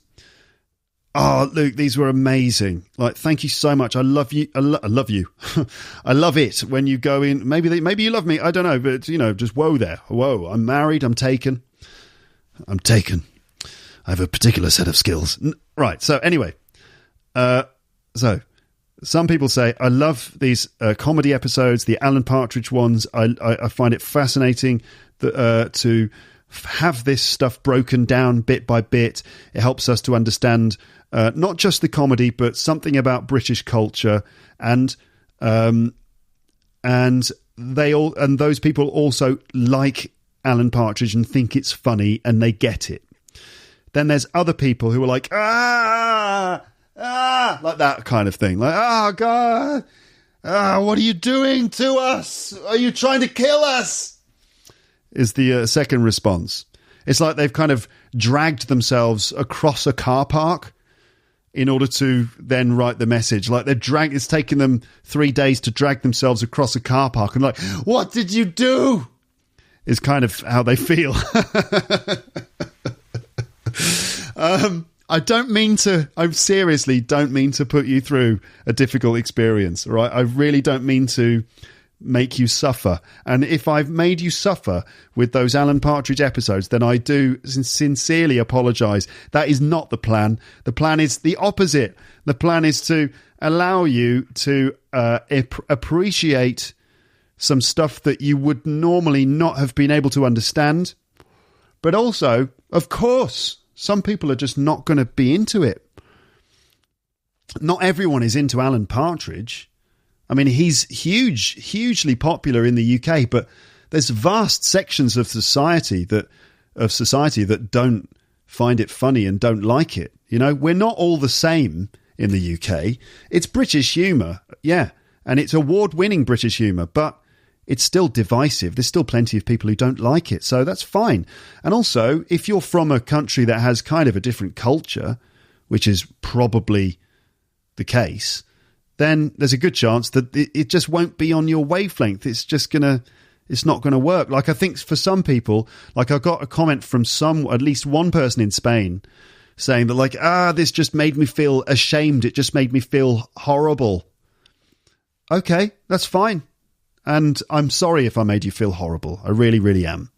A: "Oh, Luke, these were amazing. Like, thank you so much. I love you. I love you. I love it when you go in. Maybe you love me. I don't know, but just whoa there. Whoa, I'm married. I'm taken. I have a particular set of skills." Right. So anyway, so some people say, "I love these comedy episodes, the Alan Partridge ones. I find it fascinating to have this stuff broken down bit by bit. It helps us to understand not just the comedy, but something about British culture, and those people also like Alan Partridge and think it's funny and they get it." Then there's other people who are like, like that kind of thing. Like, "Oh, God, what are you doing to us? Are you trying to kill us?" Is the second response. It's like they've kind of dragged themselves across a car park in order to then write the message. Like it's taken them 3 days to drag themselves across a car park, and like, "What did you do?" is kind of how they feel. I seriously don't mean to put you through a difficult experience, all right? I really don't mean to make you suffer. And if I've made you suffer with those Alan Partridge episodes, then I do sincerely apologise. That is not the plan. The plan is the opposite. The plan is to allow you to appreciate some stuff that you would normally not have been able to understand. But also, of course, some people are just not going to be into it. Not everyone is into Alan Partridge. I mean, he's hugely popular in the UK, but there's vast sections of society that don't find it funny and don't like it. We're not all the same in the UK. It's British humour, yeah, and it's award-winning British humour, but it's still divisive. There's still plenty of people who don't like it, so that's fine. And also, if you're from a country that has kind of a different culture, which is probably the case, then there's a good chance that it just won't be on your wavelength. It's not going to work. Like, I think for some people, like I got a comment from at least one person in Spain saying that like, this just made me feel ashamed. It just made me feel horrible. Okay, that's fine. And I'm sorry if I made you feel horrible. I really, really am.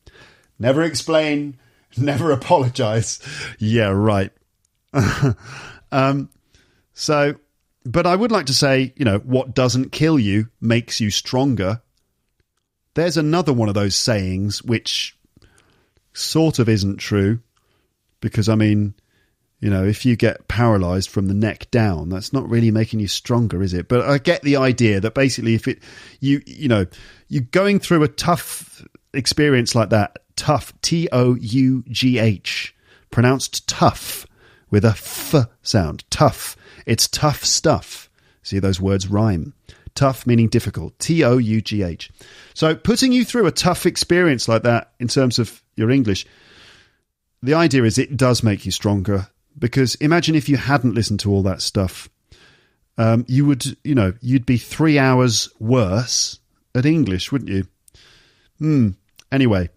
A: Never explain, never apologise. Yeah, right. But I would like to say, what doesn't kill you makes you stronger. There's another one of those sayings which sort of isn't true. Because, I mean, You know, if you get paralyzed from the neck down, that's not really making you stronger, is it? But I get the idea that basically if you're going through a tough experience like that, tough, Tough, pronounced tough with a f sound, tough. It's tough stuff. See, those words rhyme. Tough meaning difficult, Tough. So putting you through a tough experience like that in terms of your English, the idea is it does make you stronger. Because imagine if you hadn't listened to all that stuff, you'd be 3 hours worse at English, wouldn't you? Anyway,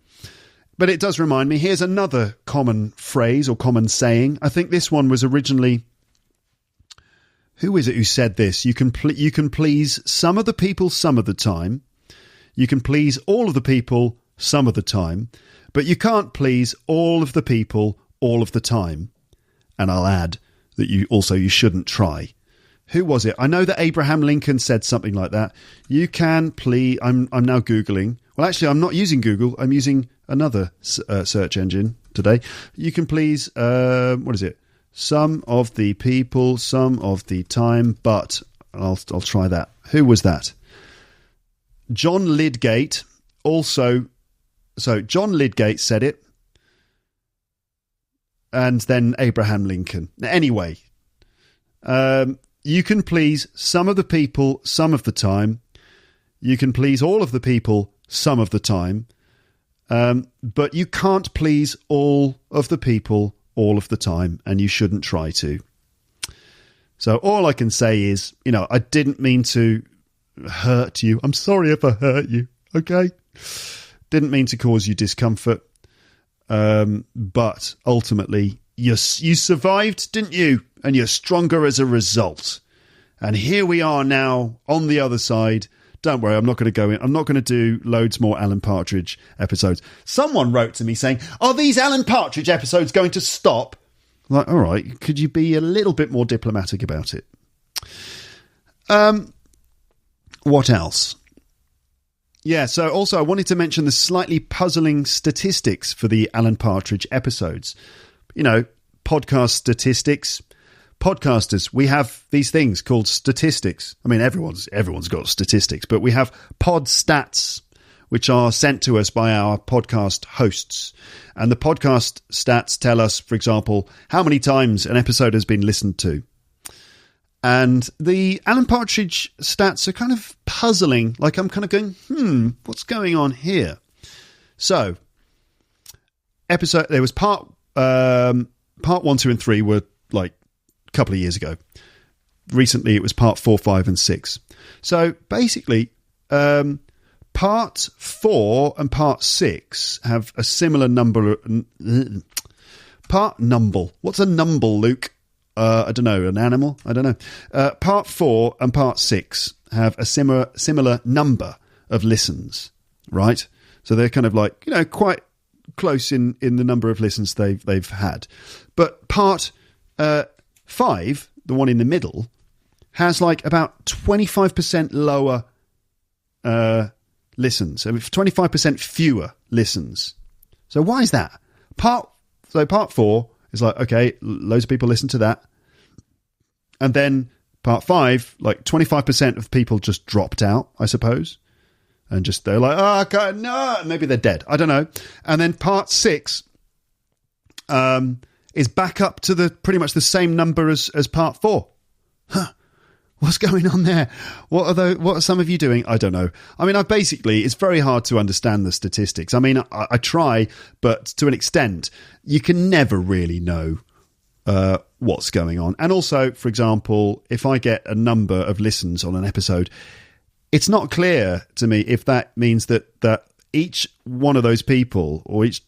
A: but it does remind me, here's another common phrase or common saying. I think this one was originally, who is it who said this? You can please some of the people some of the time. You can please all of the people some of the time, but you can't please all of the people all of the time. And I'll add that you shouldn't try. Who was it? I know that Abraham Lincoln said something like that. You can please... I'm now Googling. Well, actually, I'm not using Google. I'm using another search engine today. You can please... what is it? Some of the people, some of the time, but... I'll try that. Who was that? John Lydgate also... So, John Lydgate said it. And then Abraham Lincoln. Anyway, you can please some of the people some of the time. You can please all of the people some of the time. But you can't please all of the people all of the time, and you shouldn't try to. So all I can say is, I didn't mean to hurt you. I'm sorry if I hurt you, okay? Didn't mean to cause you discomfort. But ultimately, you survived, didn't you? And you're stronger as a result. And here we are now on the other side. Don't worry, I'm not going to go in. I'm not going to do loads more Alan Partridge episodes. Someone wrote to me saying, are these Alan Partridge episodes going to stop? I'm like, all right, could you be a little bit more diplomatic about it? What else? Yeah, so also I wanted to mention the slightly puzzling statistics for the Alan Partridge episodes. Podcast statistics. Podcasters, we have these things called statistics. I mean, everyone's got statistics, but we have pod stats, which are sent to us by our podcast hosts. And the podcast stats tell us, for example, how many times an episode has been listened to. And the Alan Partridge stats are kind of puzzling. Like I'm kind of going, what's going on here? So, there was part 1, 2, and 3 were like a couple of years ago. Recently, it was part 4, 5, and 6. So basically, part 4 and part 6 have a similar number. Part numble. What's a numble, Luke? I don't know, an animal? I don't know. Part 4 and part 6 have a similar number of listens, right? So they're kind of like, quite close in the number of listens they've had. But part 5, the one in the middle, has like about 25% lower listens. So 25% fewer listens. So why is that? Part 4 is like, okay, loads of people listen to that. And then part 5, like 25% of people just dropped out, I suppose. And just, they're like, oh, God, no, maybe they're dead. I don't know. And then part 6 is back up to pretty much the same number as part 4. Huh. What's going on there? What are some of you doing? I don't know. I mean, it's very hard to understand the statistics. I mean, I try, but to an extent, you can never really know what's going on. And also, for example, if I get a number of listens on an episode, it's not clear to me if that means that each one of those people or each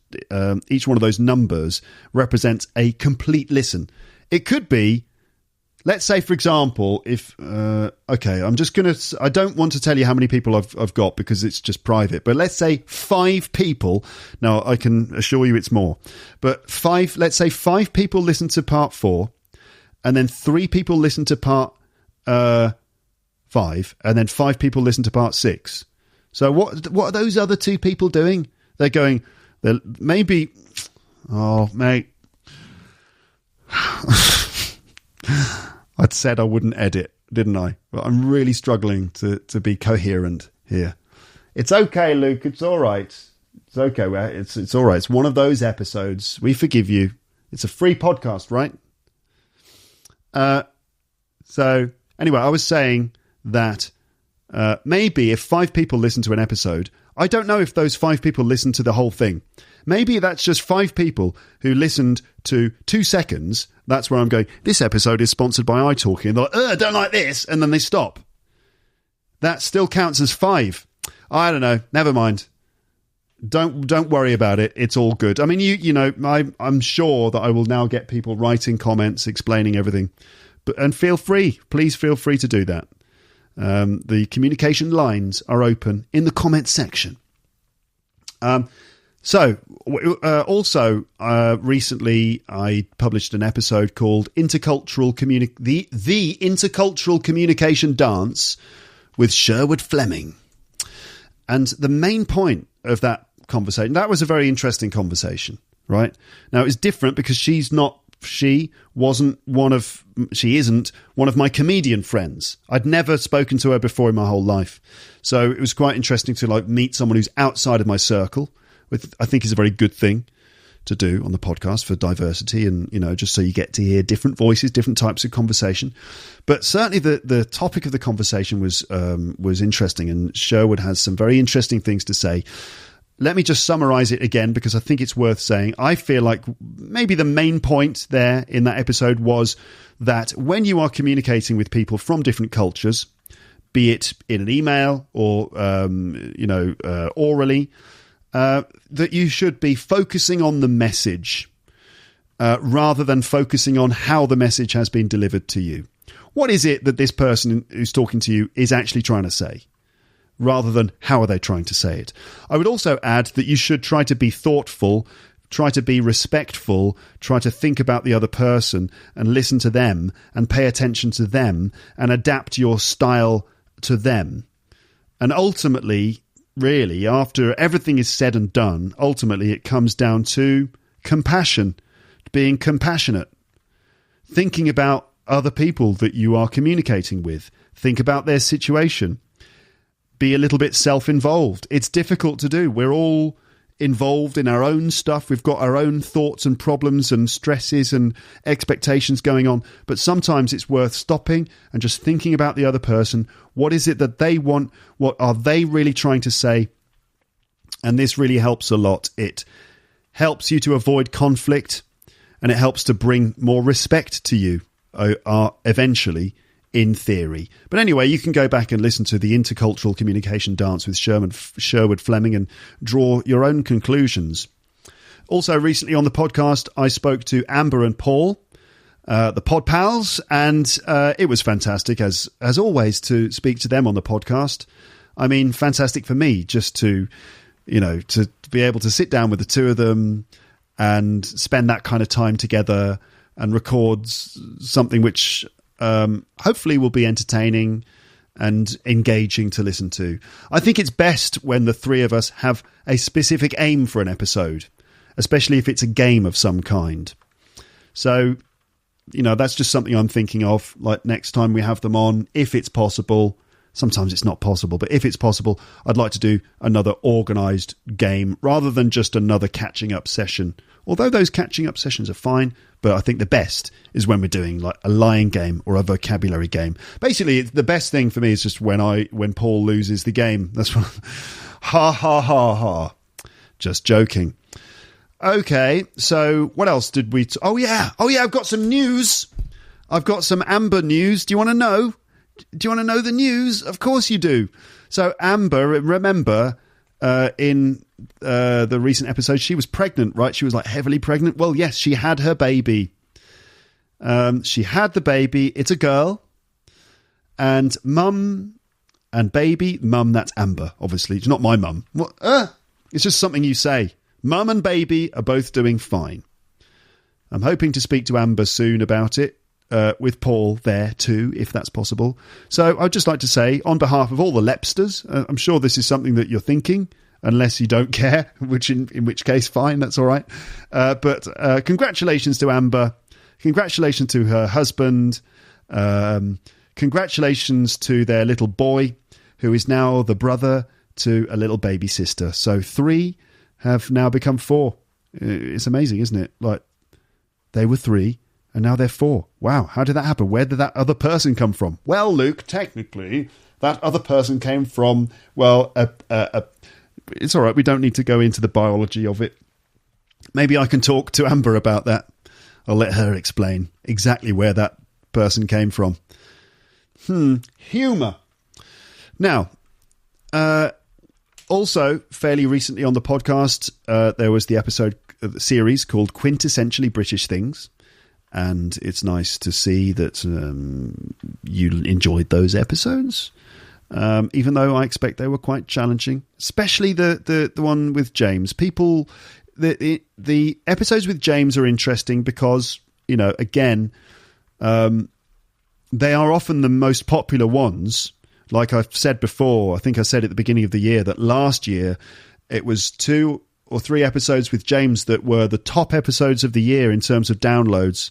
A: one of those numbers represents a complete listen. It could be, let's say, for example, if I don't want to tell you how many people I've got because it's just private, but let's say 5 people. Now, I can assure you it's more, but let's say 5 people listen to part 4, and then 3 people listen to part 5, and then 5 people listen to part 6. So what are those other 2 people doing? They're maybe, oh, mate, I'd said I wouldn't edit, didn't I? But I'm really struggling to be coherent here. It's okay, Luke. It's all right. It's okay. It's all right. It's one of those episodes. We forgive you. It's a free podcast, right? So anyway, I was saying that maybe if 5 people listen to an episode, I don't know if those 5 people listen to the whole thing. Maybe that's just 5 people who listened to 2 seconds. That's where I'm going, this episode is sponsored by iTalki. And they're like, I don't like this. And then they stop. That still counts as 5. I don't know. Never mind. Don't worry about it. It's all good. I mean, you know, I'm sure that I will now get people writing comments, explaining everything. And feel free. Please feel free to do that. The communication lines are open in the comments section. Recently I published an episode called the Intercultural Communication Dance with Sherwood Fleming. And the main point of that conversation, that was a very interesting conversation, right? Now, it was different because she isn't one of my comedian friends. I'd never spoken to her before in my whole life. So it was quite interesting to meet someone who's outside of my circle, which I think is a very good thing to do on the podcast for diversity and, you know, just so you get to hear different voices, different types of conversation. But certainly the topic of the conversation was interesting, and Sherwood has some very interesting things to say. Let me just summarize it again because I think it's worth saying. I feel like maybe the main point there in that episode was that when you are communicating with people from different cultures, be it in an email or, orally, that you should be focusing on the message rather than focusing on how the message has been delivered to you. What is it that this person who's talking to you is actually trying to say, rather than how are they trying to say it? I would also add that you should try to be thoughtful, try to be respectful, try to think about the other person and listen to them and pay attention to them and adapt your style to them. And ultimately, really, after everything is said and done, ultimately it comes down to compassion, being compassionate, thinking about other people that you are communicating with, think about their situation, be a little bit self-involved. It's difficult to do. We're all involved in our own stuff. We've got our own thoughts and problems and stresses and expectations going on. But sometimes it's worth stopping and just thinking about the other person. What is it that they want? What are they really trying to say? And this really helps a lot. It helps you to avoid conflict, and it helps to bring more respect to you eventually, in theory. But anyway, you can go back and listen to the Intercultural Communication Dance with Sherwood Fleming and draw your own conclusions. Also, recently on the podcast, I spoke to Amber and Paul, the Pod Pals, and it was fantastic, as always, to speak to them on the podcast. I mean, fantastic for me just to be able to sit down with the two of them and spend that kind of time together and record something which hopefully will be entertaining and engaging to listen to. I think it's best when the three of us have a specific aim for an episode, especially if it's a game of some kind. So, that's just something I'm thinking of, like next time we have them on, if it's possible. Sometimes it's not possible, but if it's possible, I'd like to do another organised game rather than just another catching up session. Although those catching up sessions are fine, but I think the best is when we're doing like a lying game or a vocabulary game. Basically, the best thing for me is just when Paul loses the game. That's what, ha ha ha ha. Just joking. Okay, so what else did we... Oh yeah, I've got some news. I've got some Amber news. Do you want to know? Do you want to know the news? Of course you do. So Amber, remember, in the recent episode, she was pregnant, right? She was like heavily pregnant. Well, yes, she had her baby. She had the baby. It's a girl. And mum and baby, mum, that's Amber, obviously. It's not my mum. What? It's just something you say. Mum and baby are both doing fine. I'm hoping to speak to Amber soon about it. With Paul there too, if that's possible. So I'd just like to say, on behalf of all the Lepsters, I'm sure this is something that you're thinking, unless you don't care, which in which case, fine, that's all right. But congratulations to Amber. congratulations to her husband. Congratulations to their little boy, who is now the brother to a little baby sister. So 3 have now become 4. It's amazing, isn't it? Like, they were 3 and now they're 4. Wow, how did that happen? Where did that other person come from? Well, Luke, technically, that other person came from, well, it's all right. We don't need to go into the biology of it. Maybe I can talk to Amber about that. I'll let her explain exactly where that person came from. Humour. Now, also, fairly recently on the podcast, there was the episode series called Quintessentially British Things. And it's nice to see that you enjoyed those episodes, even though I expect they were quite challenging, especially the one with James. The episodes with James are interesting because, you know, again, they are often the most popular ones. Like I've said before, I think I said at the beginning of the year that last year it was 2 or 3 episodes with James that were the top episodes of the year in terms of downloads,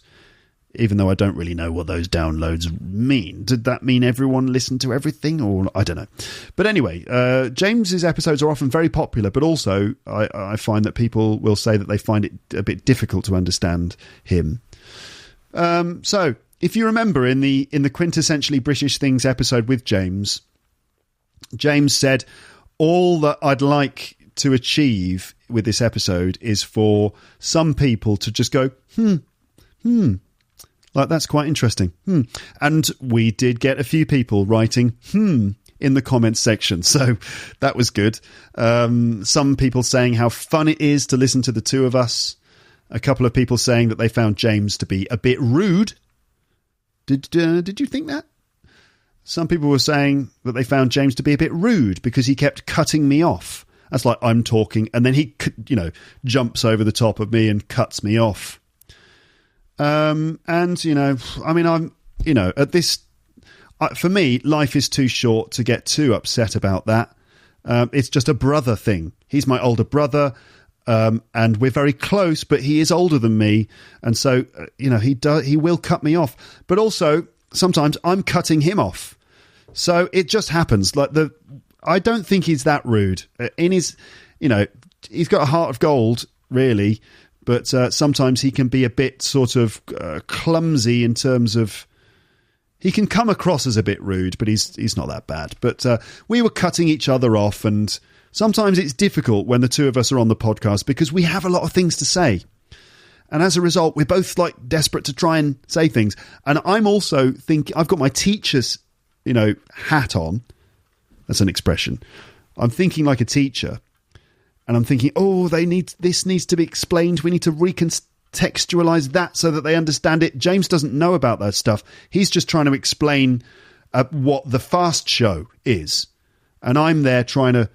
A: even though I don't really know what those downloads mean. Did that mean everyone listened to everything? Or I don't know. But anyway, James's episodes are often very popular, but also I find that people will say that they find it a bit difficult to understand him. So if you remember in the Quintessentially British Things episode with James said, all that I'd like to achieve with this episode is for some people to just go, like, that's quite interesting. And we did get a few people writing, in the comments section. So that was good. Some people saying how fun it is to listen to the two of us. A couple of people saying that they found James to be a bit rude. Did you think that? Some people were saying that they found James to be a bit rude because he kept cutting me off. That's like I'm talking and then he, jumps over the top of me and cuts me off. And, at this, for me, life is too short to get too upset about that. It's just a brother thing. He's my older brother, and we're very close, but he is older than me. And so, he will cut me off. But also, sometimes I'm cutting him off. So it just happens. I don't think he's that rude. He's got a heart of gold, really. But sometimes he can be a bit sort of clumsy in terms of... He can come across as a bit rude, but he's not that bad. But we were cutting each other off, and sometimes it's difficult when the two of us are on the podcast because we have a lot of things to say. And as a result, we're both desperate to try and say things. And I'm also thinking... I've got my teacher's, hat on. That's an expression. I'm thinking like a teacher. And I'm thinking, this needs to be explained. We need to recontextualize that so that they understand it. James doesn't know about that stuff. He's just trying to explain what the fast show is. And I'm there trying to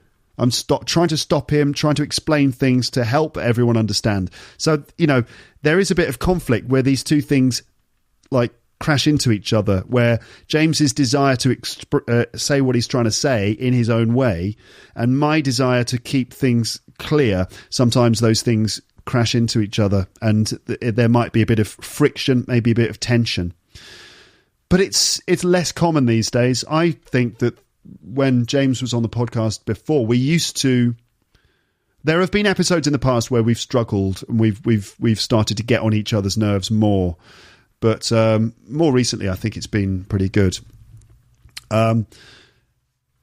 A: stop him, trying to explain things to help everyone understand. So, there is a bit of conflict where these two things crash into each other, where James's desire to say what he's trying to say in his own way and my desire to keep things clear, sometimes those things crash into each other and there might be a bit of friction, maybe a bit of tension. But it's less common these days. I think that when James was on the podcast before, there have been episodes in the past where we've struggled and we've started to get on each other's nerves more. But more recently, I think it's been pretty good.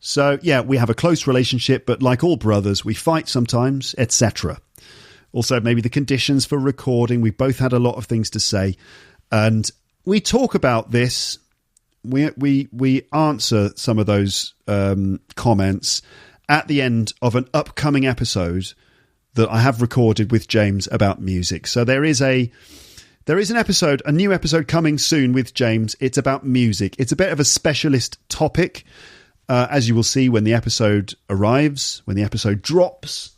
A: So, yeah, we have a close relationship, but like all brothers, we fight sometimes, etc. Also, maybe the conditions for recording. We both had a lot of things to say. And we talk about this. We answer some of those comments at the end of an upcoming episode that I have recorded with James about music. So there is a new episode coming soon with James. It's about music. It's a bit of a specialist topic, as you will see when the episode arrives, when the episode drops.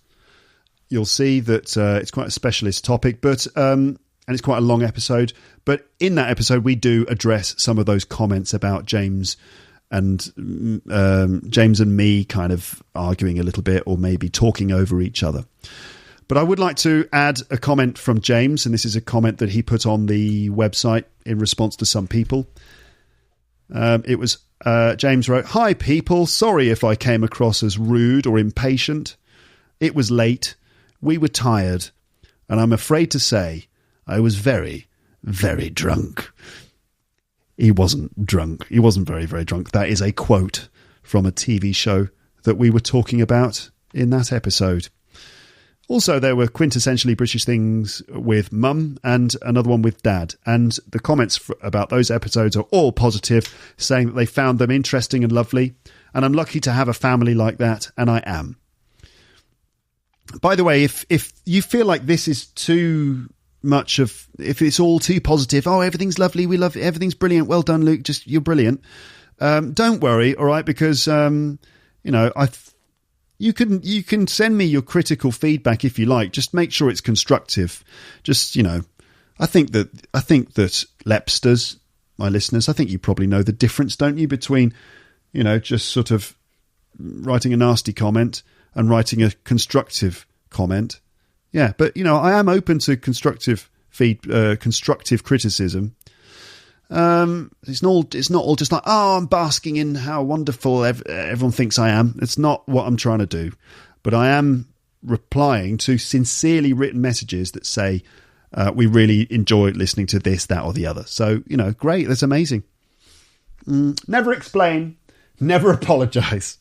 A: You'll see that it's quite a specialist topic, but and it's quite a long episode. But in that episode, we do address some of those comments about James and me kind of arguing a little bit or maybe talking over each other. But I would like to add a comment from James, and this is a comment that he put on the website in response to some people. James wrote, "Hi people, sorry if I came across as rude or impatient. It was late, we were tired, and I'm afraid to say I was very, very drunk." He wasn't drunk. He wasn't very, very drunk. That is a quote from a TV show that we were talking about in that episode. Also, there were quintessentially British things with Mum and another one with Dad. And the comments about those episodes are all positive, saying that they found them interesting and lovely. And I'm lucky to have a family like that, and I am. By the way, if you feel like this is too much of, if it's all too positive, oh, everything's lovely, we love it, everything's brilliant, well done, Luke, just you're brilliant. Don't worry, all right, because you can send me your critical feedback if you like. Just make sure it's constructive. Just, I think that Lepsters, my listeners, I think you probably know the difference, don't you, between, just sort of writing a nasty comment and writing a constructive comment. Yeah, but, I am open to constructive criticism. It's not all just like, oh, I'm basking in how wonderful everyone thinks I am. It's not what I'm trying to do. But I am replying to sincerely written messages that say, we really enjoyed listening to this, that, or the other. So, great. That's amazing. Never explain. Never apologise.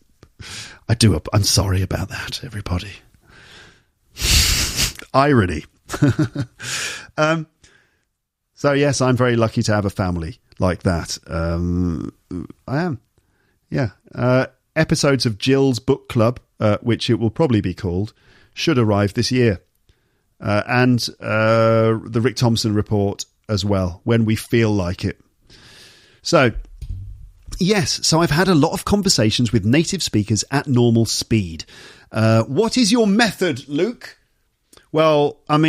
A: I'm sorry about that, everybody. Irony. So, yes, I'm very lucky to have a family like that. I am. Yeah. Episodes of Jill's Book Club, which it will probably be called, should arrive this year. And the Rick Thompson report as well, when we feel like it. So, yes, so I've had a lot of conversations with native speakers at normal speed. What is your method, Luke? Well, I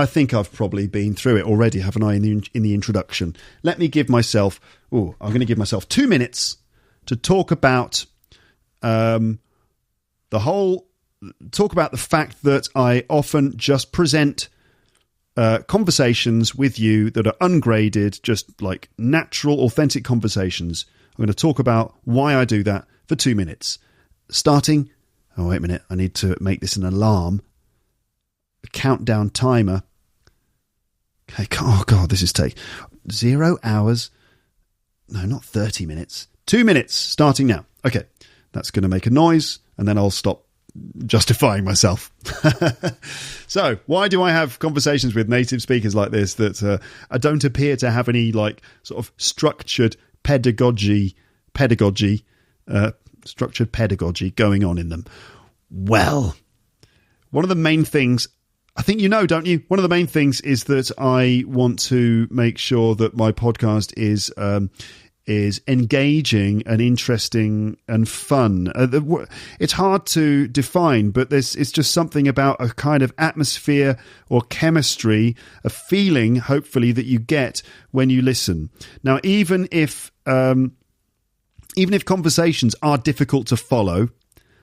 A: think I've probably been through it already, haven't I, in the introduction? Let me give myself... I'm going to give myself 2 minutes to talk about the fact that I often just present conversations with you that are ungraded, just like natural, authentic conversations. I'm going to talk about why I do that for 2 minutes. Starting... Oh, wait a minute. I need to make this an alarm. A countdown timer. Okay, oh God, this is 0 hours. No, not 30 minutes. 2 minutes, starting now. Okay, that's going to make a noise, and then I'll stop justifying myself. So, why do I have conversations with native speakers like this that I don't appear to have any sort of structured pedagogy going on in them? Well, one of the main things, I think don't you? One of the main things is that I want to make sure that my podcast is engaging and interesting and fun. It's hard to define, but it's just something about a kind of atmosphere or chemistry, a feeling, hopefully, that you get when you listen. Now, even if conversations are difficult to follow,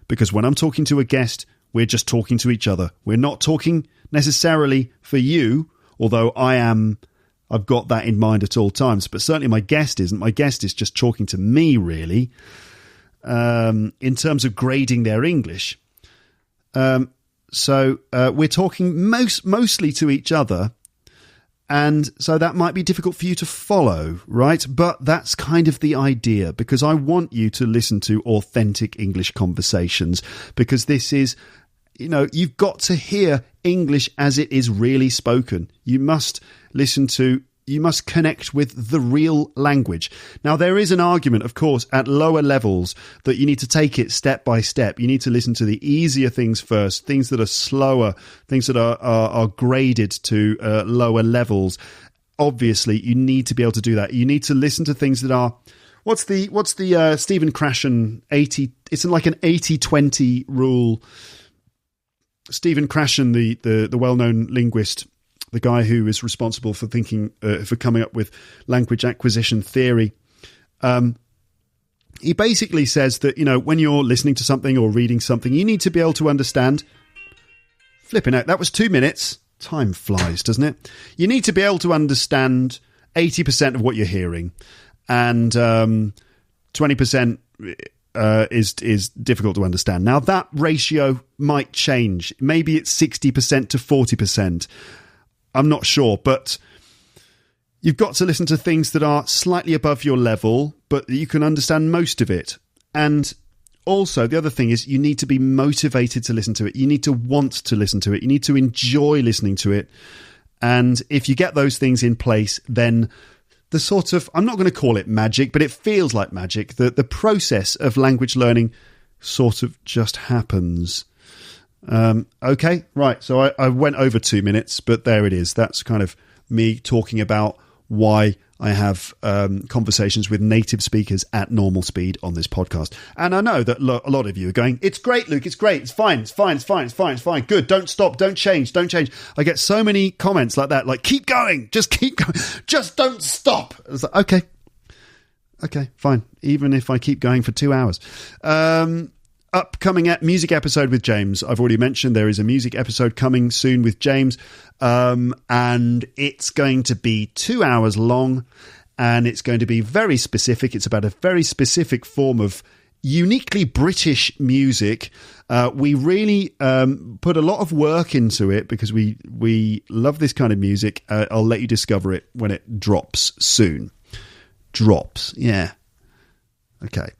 A: because when I'm talking to a guest, we're just talking to each other. We're not talking necessarily for you, although I've got that in mind at all times. But certainly my guest isn't. My guest is just talking to me, really, in terms of grading their English. So we're talking mostly to each other. And so that might be difficult for you to follow, right? But that's kind of the idea, because I want you to listen to authentic English conversations, because this is, you've got to hear English as it is really spoken. You must connect with the real language. Now, there is an argument, of course, at lower levels that you need to take it step by step. You need to listen to the easier things first, things that are slower, things that are graded to lower levels. Obviously, you need to be able to do that. You need to listen to things that are... What's the Stephen Krashen 80... It's like an 80-20 rule. Stephen Krashen, the well-known linguist, the guy who is responsible for for coming up with language acquisition theory, he basically says that, when you're listening to something or reading something, you need to be able to understand Flipping out. That was 2 minutes. Time flies, doesn't it? You need to be able to understand 80% of what you're hearing, and 20% is difficult to understand. Now, that ratio might change. Maybe it's 60% to 40%. I'm not sure, but you've got to listen to things that are slightly above your level, but you can understand most of it. And also, the other thing is you need to be motivated to listen to it. You need to want to listen to it. You need to enjoy listening to it. And if you get those things in place, then the sort of, I'm not going to call it magic, but it feels like magic. The process of language learning sort of just happens. Okay, right. So I went over 2 minutes, but there it is. That's kind of me talking about why I have conversations with native speakers at normal speed on this podcast. And I know that a lot of you are going, it's great, Luke, it's great, it's fine, it's fine, it's fine, it's fine, it's fine, good, don't stop, don't change. I get so many comments like that, like, keep going, just keep going, just don't stop. I was like, okay, fine, even if I keep going for 2 hours. Upcoming music episode with James. I've already mentioned there is a music episode coming soon with James, and it's going to be 2 hours long, and it's going to be very specific. It's about a very specific form of uniquely British music. We really put a lot of work into it because we love this kind of music. I'll let you discover it when it drops soon. Drops, yeah. Okay.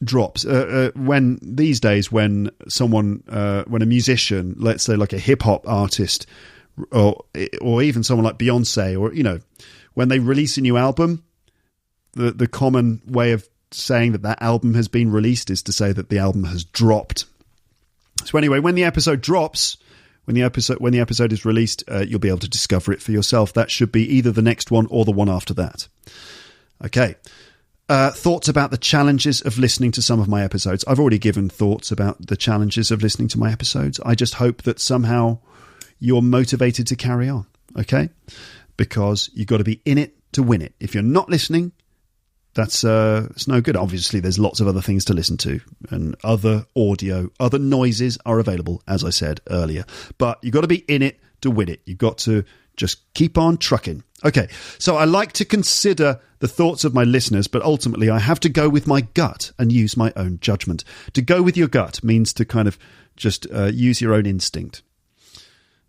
A: Drops when these days when someone when a musician, let's say like a hip-hop artist or even someone like Beyonce, or when they release a new album, the common way of saying that album has been released is to say that the album has dropped. So anyway, when the episode drops, when the episode is released, you'll be able to discover it for yourself. That should be either the next one or the one after that. Okay. Thoughts about the challenges of listening to some of my episodes. I've already given thoughts about the challenges of listening to my episodes. I just hope that somehow you're motivated to carry on, okay? Because you've got to be in it to win it. If you're not listening, that's it's no good. Obviously, there's lots of other things to listen to, and other audio, other noises are available, as I said earlier. But you've got to be in it to win it. You've got to just keep on trucking. Okay, so I like to consider the thoughts of my listeners, but ultimately I have to go with my gut and use my own judgment. To go with your gut means to kind of just use your own instinct.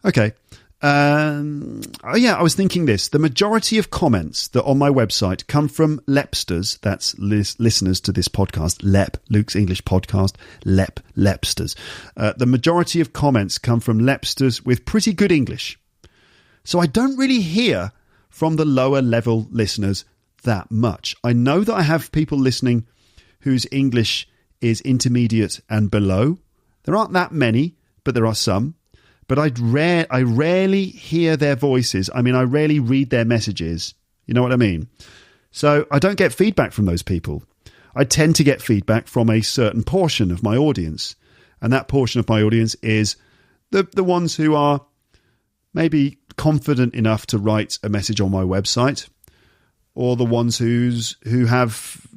A: Okay. I was thinking this. The majority of comments that on my website come from Lepsters, that's listeners to this podcast, Luke's English podcast, Lepsters. The majority of comments come from Lepsters with pretty good English. So I don't really hear from the lower level listeners that much. I know that I have people listening whose English is intermediate and below. There aren't that many, but there are some. But I rarely hear their voices. I mean, I rarely read their messages. You know what I mean? So I don't get feedback from those people. I tend to get feedback from a certain portion of my audience. And that portion of my audience is the ones who are maybe confident enough to write a message on my website, or the ones who have,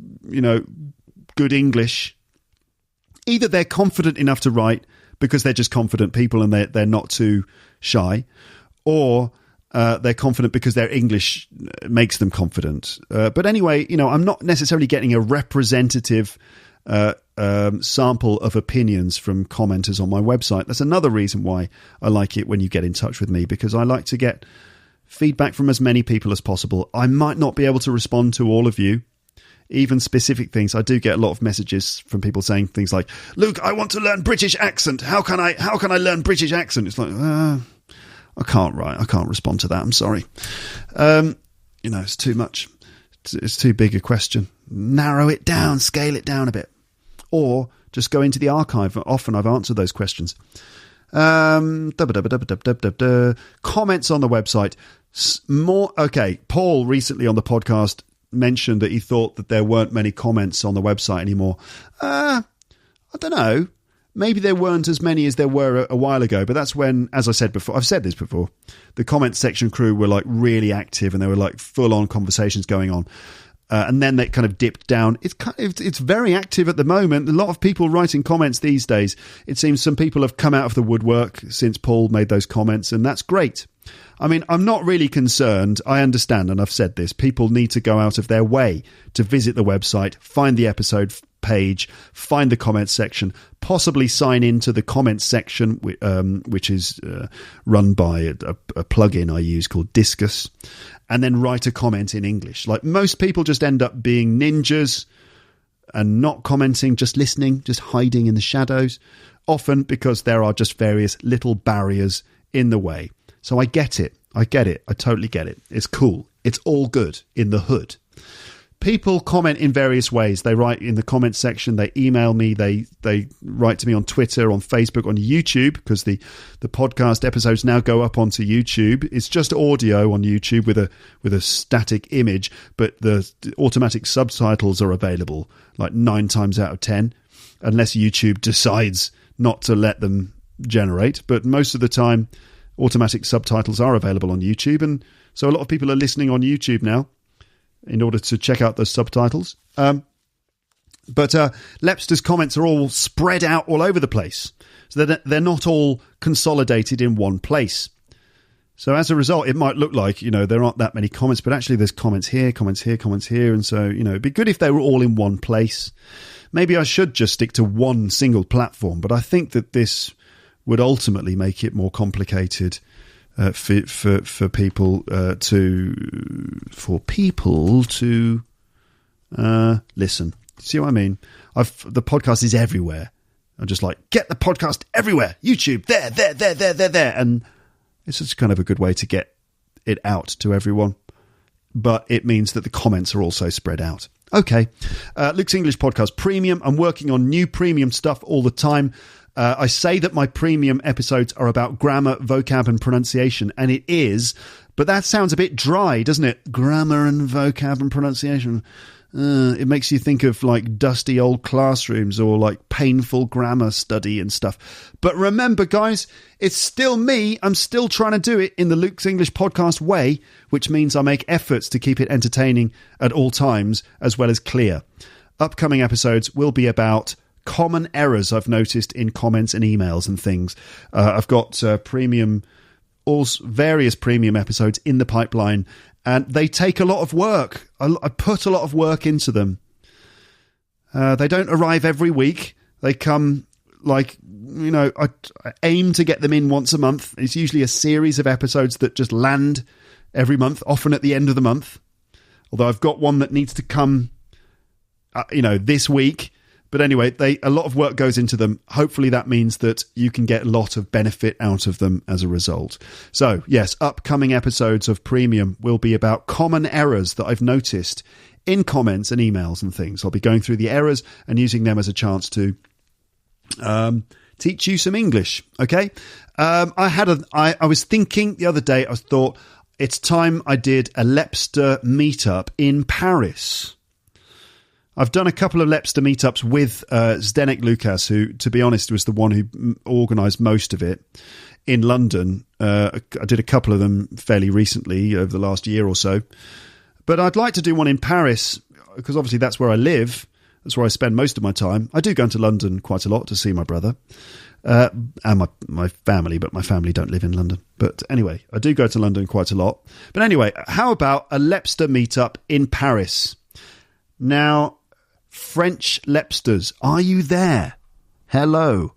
A: good English. Either they're confident enough to write because they're just confident people and they're not too shy, or they're confident because their English makes them confident. But anyway, I'm not necessarily getting a representative sample of opinions from commenters on my website. That's another reason why I like it when you get in touch with me, because I like to get feedback from as many people as possible. I might not be able to respond to all of you, even specific things. I do get a lot of messages from people saying things like, Luke, I want to learn British accent. How can I learn British accent? It's like, I can't respond to that. I'm sorry. It's too much. It's too big a question. Narrow it down, scale it down a bit. Or just go into the archive. Often I've answered those questions. Comments on the website. Okay, Paul recently on the podcast mentioned that he thought that there weren't many comments on the website anymore. I don't know. Maybe there weren't as many as there were a while ago, but that's when, as I said before, I've said this before, the comment section crew were like really active and there were like full-on conversations going on. and then that kind of dipped down. It's very active at the moment. A lot of people writing comments these days. It seems some people have come out of the woodwork since Paul made those comments, and that's great. I mean, I'm not really concerned. I understand, and I've said this, people need to go out of their way to visit the website, find the episode page, find the comments section, possibly sign into the comments section, which is run by a plugin I use called Discus, and then write a comment in English. Like, most people just end up being ninjas and not commenting, just listening, just hiding in the shadows, often because there are just various little barriers in the way. So I get it. I totally get it. It's cool. It's all good in the hood. People comment in various ways. They write in the comments section. They email me. They write to me on Twitter, on Facebook, on YouTube, because the podcast episodes now go up onto YouTube. It's just audio on YouTube with a static image, but the automatic subtitles are available like 9 times out of 10, unless YouTube decides not to let them generate. But most of the time, automatic subtitles are available on YouTube, and so a lot of people are listening on YouTube now in order to check out those subtitles. But Lepster's comments are all spread out all over the place, so they're not all consolidated in one place. So as a result, it might look like, there aren't that many comments, but actually there's comments here, and so, it'd be good if they were all in one place. Maybe I should just stick to one single platform, but I think that this would ultimately make it more complicated for people to listen. See what I mean? The podcast is everywhere. I'm just like, get the podcast everywhere. YouTube, there, and it's just kind of a good way to get it out to everyone. But it means that the comments are also spread out. Okay, Luke's English Podcast Premium. I'm working on new premium stuff all the time. I say that my premium episodes are about grammar, vocab and pronunciation, and it is, but that sounds a bit dry, doesn't it? Grammar and vocab and pronunciation. It makes you think of like dusty old classrooms or like painful grammar study and stuff. But remember, guys, it's still me. I'm still trying to do it in the Luke's English Podcast way, which means I make efforts to keep it entertaining at all times as well as clear. Upcoming episodes will be about common errors I've noticed in comments and emails and things. I've got various premium episodes in the pipeline, and they take a lot of work. I put a lot of work into them. They don't arrive every week. They come I aim to get them in once a month. It's usually a series of episodes that just land every month, often at the end of the month. Although I've got one that needs to come, this week. But anyway, a lot of work goes into them. Hopefully that means that you can get a lot of benefit out of them as a result. So, yes, upcoming episodes of Premium will be about common errors that I've noticed in comments and emails and things. I'll be going through the errors and using them as a chance to teach you some English, okay? I was thinking the other day, I thought, it's time I did a Lepster meetup in Paris. I've done a couple of Lepster meetups with Zdenek Lukas, who, to be honest, was the one who organised most of it in London. I did a couple of them fairly recently, over the last year or so. But I'd like to do one in Paris, because obviously that's where I live. That's where I spend most of my time. I do go into London quite a lot to see my brother and my family, but my family don't live in London. But anyway, I do go to London quite a lot. But anyway, how about a Lepster meetup in Paris? Now, French Lepsters, are you there? Hello.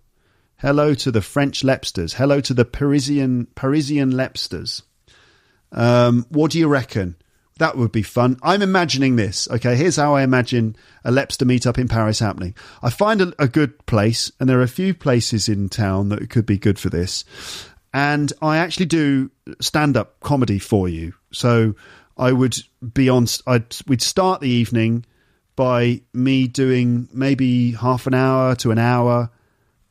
A: Hello to the French Lepsters. Hello to the Parisian Lepsters. What do you reckon? That would be fun. I'm imagining this. Okay, here's how I imagine a Lepster meetup in Paris happening. I find a good place, and there are a few places in town that could be good for this. And I actually do stand-up comedy for you. So I would be we'd start the evening by me doing maybe half an hour to an hour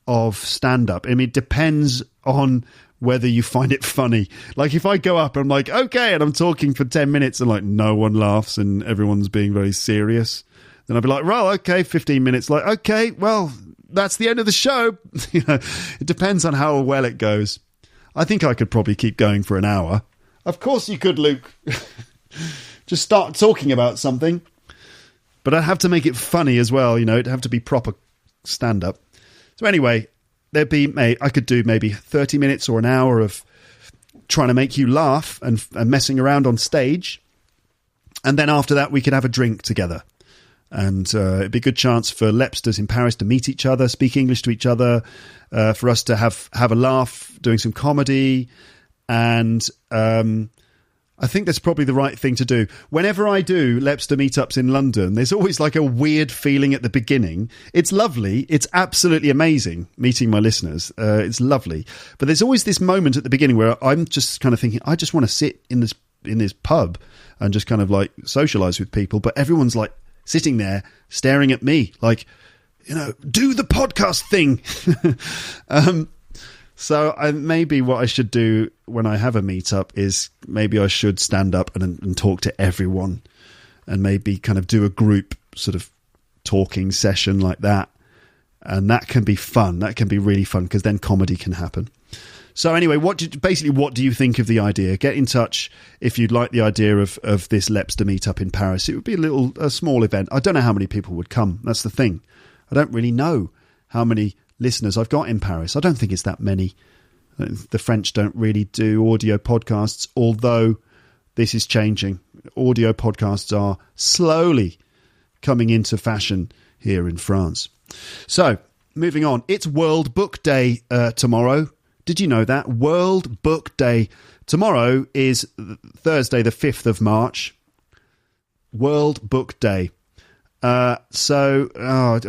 A: of stand-up. I mean, it depends on whether you find it funny. Like, if I go up and I'm like, okay, and I'm talking for 10 minutes and like no one laughs and everyone's being very serious, then I'd be like, well, okay, 15 minutes. Like, okay, well, that's the end of the show. It depends on how well it goes. I think I could probably keep going for an hour. Of course you could, Luke. Just start talking about something. But I have to make it funny as well, it'd have to be proper stand-up. So anyway, I could do maybe 30 minutes or an hour of trying to make you laugh and messing around on stage. And then after that, we could have a drink together. And it'd be a good chance for Lepsters in Paris to meet each other, speak English to each other, for us to have a laugh, doing some comedy. And I think that's probably the right thing to do. Whenever I do Lepster meetups in London, there's always like a weird feeling at the beginning. It's lovely. It's absolutely amazing meeting my listeners. It's lovely. But there's always this moment at the beginning where I'm just kind of thinking, I just want to sit in this pub and just kind of like socialise with people. But everyone's like sitting there staring at me like, do the podcast thing. So maybe what I should do when I have a meetup is maybe I should stand up and talk to everyone, and maybe kind of do a group sort of talking session like that. And that can be fun. That can be really fun because then comedy can happen. So anyway, what do you think of the idea? Get in touch if you'd like the idea of this Lepster meetup in Paris. It would be a small event. I don't know how many people would come. That's the thing. I don't really know how many listeners I've got in Paris. I don't think it's that many. The French don't really do audio podcasts, although this is changing. Audio podcasts are slowly coming into fashion here in France. So, moving on. It's World Book Day tomorrow. Did you know that? World Book Day. Tomorrow is Thursday, the 5th of March. World Book Day. Do I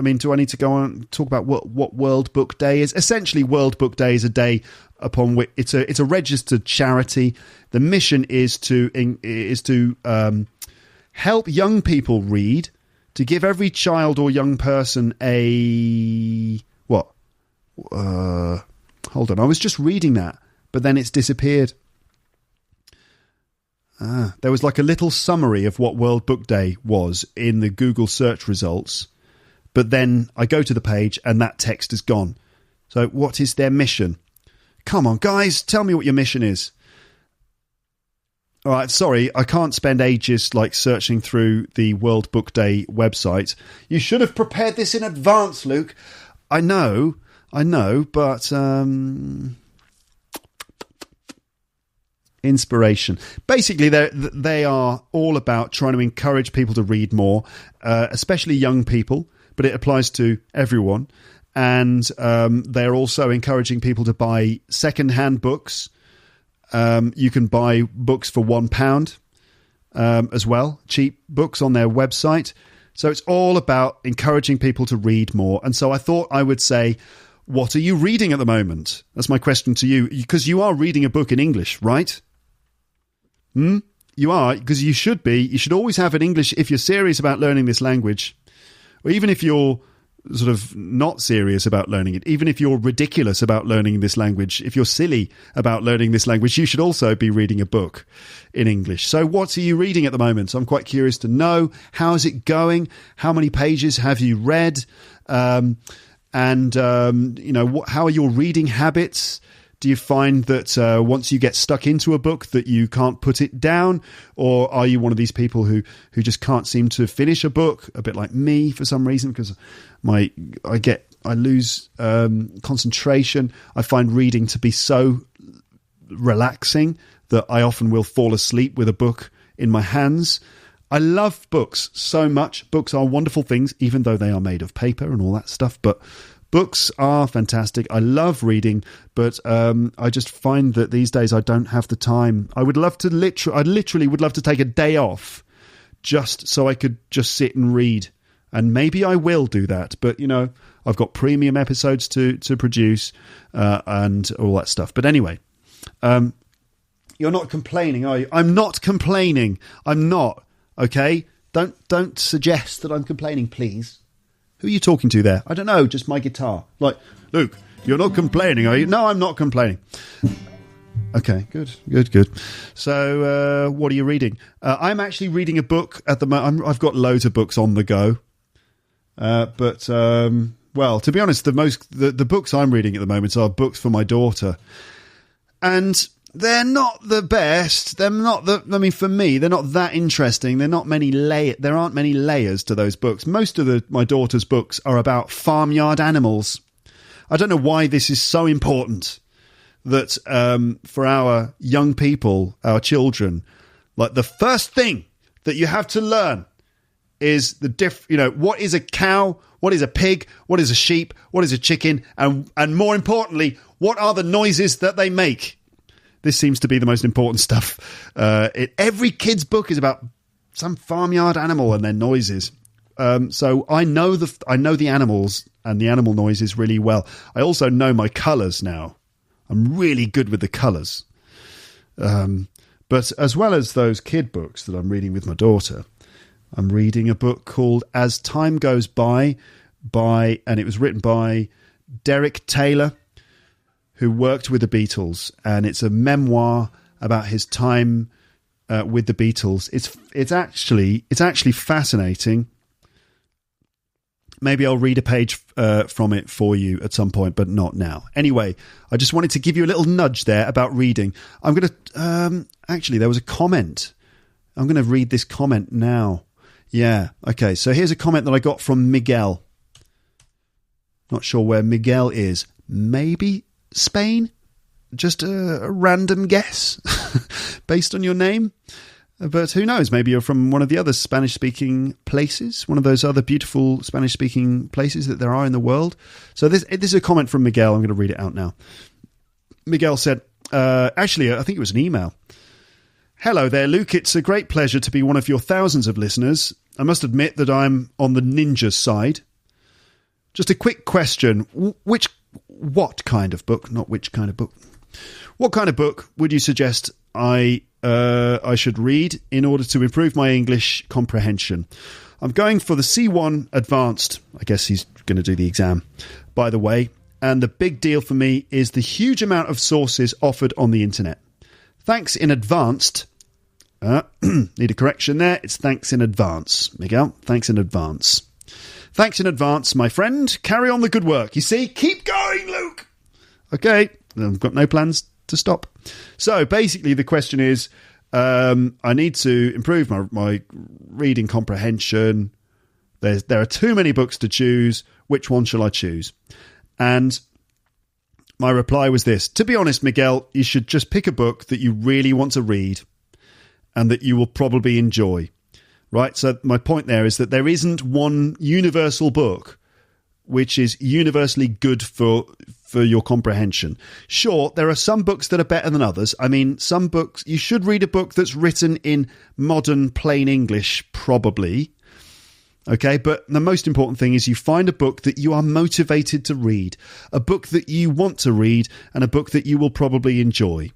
A: need to go on and talk about what World Book Day is? Essentially, World Book Day is a day upon which it's a registered charity. The mission is to help young people read, to give every child or young person hold on, I was just reading that, but then it's disappeared. There was like a little summary of what World Book Day was in the Google search results, but then I go to the page and that text is gone. So what is their mission? Come on, guys, tell me what your mission is. All right, sorry, I can't spend ages like searching through the World Book Day website. You should have prepared this in advance, Luke. I know, but inspiration. Basically, they are all about trying to encourage people to read more, especially young people, but it applies to everyone. And they're also encouraging people to buy second-hand books. You can buy books for £1 as well, cheap books on their website. So it's all about encouraging people to read more. And so I thought I would say, what are you reading at the moment? That's my question to you, because you are reading a book in English, right? You are, because you should be. You should always have an English, if you're serious about learning this language, or even if you're sort of not serious about learning it, even if you're ridiculous about learning this language, if you're silly about learning this language, you should also be reading a book in English. So what are you reading at the moment? I'm quite curious to know. How is it going? How many pages have you read? How are your reading habits? Do you find that once you get stuck into a book that you can't put it down? Or are you one of these people who just can't seem to finish a book, a bit like me for some reason, because I lose concentration. I find reading to be so relaxing that I often will fall asleep with a book in my hands. I love books so much. Books are wonderful things, even though they are made of paper and all that stuff, but books are fantastic. I love reading, but I just find that these days I don't have the time. I would love to I literally would love to take a day off just so I could just sit and read. And maybe I will do that. But, I've got premium episodes to produce and all that stuff. But anyway, you're not complaining, are you? I'm not complaining. I'm not. Okay? Don't suggest that I'm complaining, please. Who are you talking to there? I don't know, just my guitar. Like, Luke, you're not complaining, are you? No, I'm not complaining. Okay, good. So, what are you reading? I'm actually reading a book at the moment. I've got loads of books on the go. But to be honest, the books I'm reading at the moment are books for my daughter. And they're not the best. They're not for me, they're not that interesting. There aren't many layers to those books. Most of my daughter's books are about farmyard animals. I don't know why this is so important that for our young people, our children, like the first thing that you have to learn is what is a cow, what is a pig, what is a sheep, what is a chicken, and more importantly, what are the noises that they make? This seems to be the most important stuff. Every kid's book is about some farmyard animal and their noises. So I know the animals and the animal noises really well. I also know my colours now. I'm really good with the colours. But as well as those kid books that I'm reading with my daughter, I'm reading a book called As Time Goes By, and it was written by Derek Taylor, who worked with the Beatles, and it's a memoir about his time with the Beatles. It's actually fascinating. Maybe I'll read a page from it for you at some point, but not now. Anyway, I just wanted to give you a little nudge there about reading. I'm going to... actually, there was a comment. I'm going to read this comment now. Yeah, okay. So here's a comment that I got from Miguel. Not sure where Miguel is. Maybe Spain? Just a random guess based on your name. But who knows? Maybe you're from one of the other Spanish-speaking places, one of those other beautiful Spanish-speaking places that there are in the world. So this is a comment from Miguel. I'm going to read it out now. Miguel said, actually, I think it was an email. Hello there, Luke. It's a great pleasure to be one of your thousands of listeners. I must admit that I'm on the ninja side. Just a quick question. What kind of book? Not which kind of book. What kind of book would you suggest I should read in order to improve my English comprehension? I'm going for the C1 Advanced. I guess he's going to do the exam, by the way. And the big deal for me is the huge amount of sources offered on the internet. Thanks in advance. Need a correction there. It's thanks in advance, Miguel. Thanks in advance. Thanks in advance, my friend. Carry on the good work. You see, keep going, Luke. Okay, I've got no plans to stop. So basically the question is, I need to improve my reading comprehension. There are too many books to choose. Which one shall I choose? And my reply was this. To be honest, Miguel, you should just pick a book that you really want to read and that you will probably enjoy. Right? So my point there is that there isn't one universal book which is universally good for your comprehension. Sure, there are some books that are better than others. I mean, some books, you should read a book that's written in modern plain English, probably. Okay, but the most important thing is you find a book that you are motivated to read, a book that you want to read, and a book that you will probably enjoy.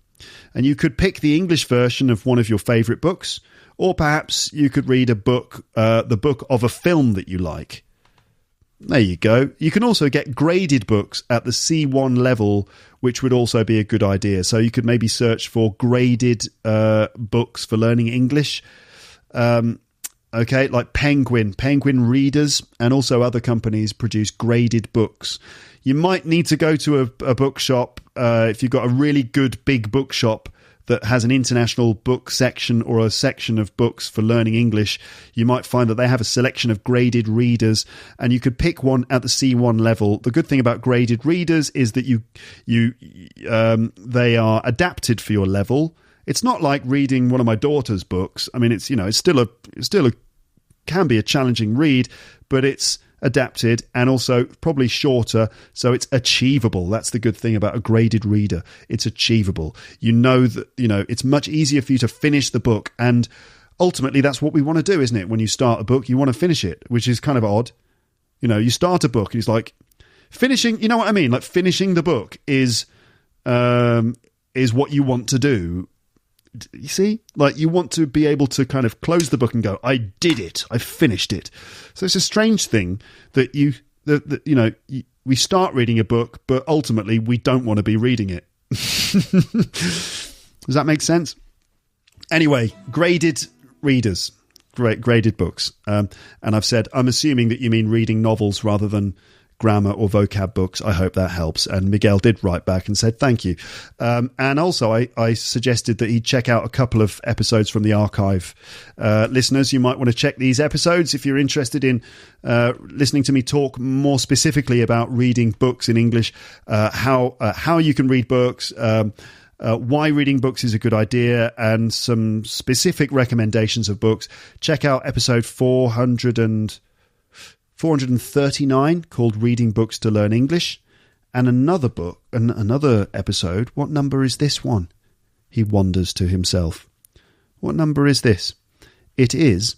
A: And you could pick the English version of one of your favourite books, or perhaps you could read a book, the book of a film that you like. There you go. You can also get graded books at the C1 level, which would also be a good idea. So you could maybe search for graded books for learning English. Okay, like Penguin Readers, and also other companies produce graded books. You might need to go to a bookshop if you've got a really good big bookshop that has an international book section or a section of books for learning English. You might find that they have a selection of graded readers, and you could pick one at the C1 level. The good thing about graded readers is that they are adapted for your level. It's not like reading one of my daughter's books. I mean, it's still can be a challenging read, but it's adapted and also probably shorter, so it's achievable. That's the good thing about a graded reader. It's achievable. You know that, it's much easier for you to finish the book, and ultimately that's what we want to do, isn't it? When you start a book, you want to finish it, which is kind of odd. You start a book and it's like finishing, you know what I mean? Like finishing the book is what you want to do. You see, like you want to be able to kind of close the book and go, I did it, I finished it. So it's a strange thing that we start reading a book, but ultimately we don't want to be reading it. Does that make sense? Anyway, graded readers, graded books. And I've said, I'm assuming that you mean reading novels rather than grammar or vocab books. I hope that helps. And Miguel did write back and said thank you. And also I suggested that he check out a couple of episodes from the archive. Listeners, you might want to check these episodes if you're interested in listening to me talk more specifically about reading books in English, how you can read books, why reading books is a good idea, and some specific recommendations of books. Check out episode 439 called Reading Books to Learn English, and another episode. What number is this one? He wonders to himself. What number is this? It is,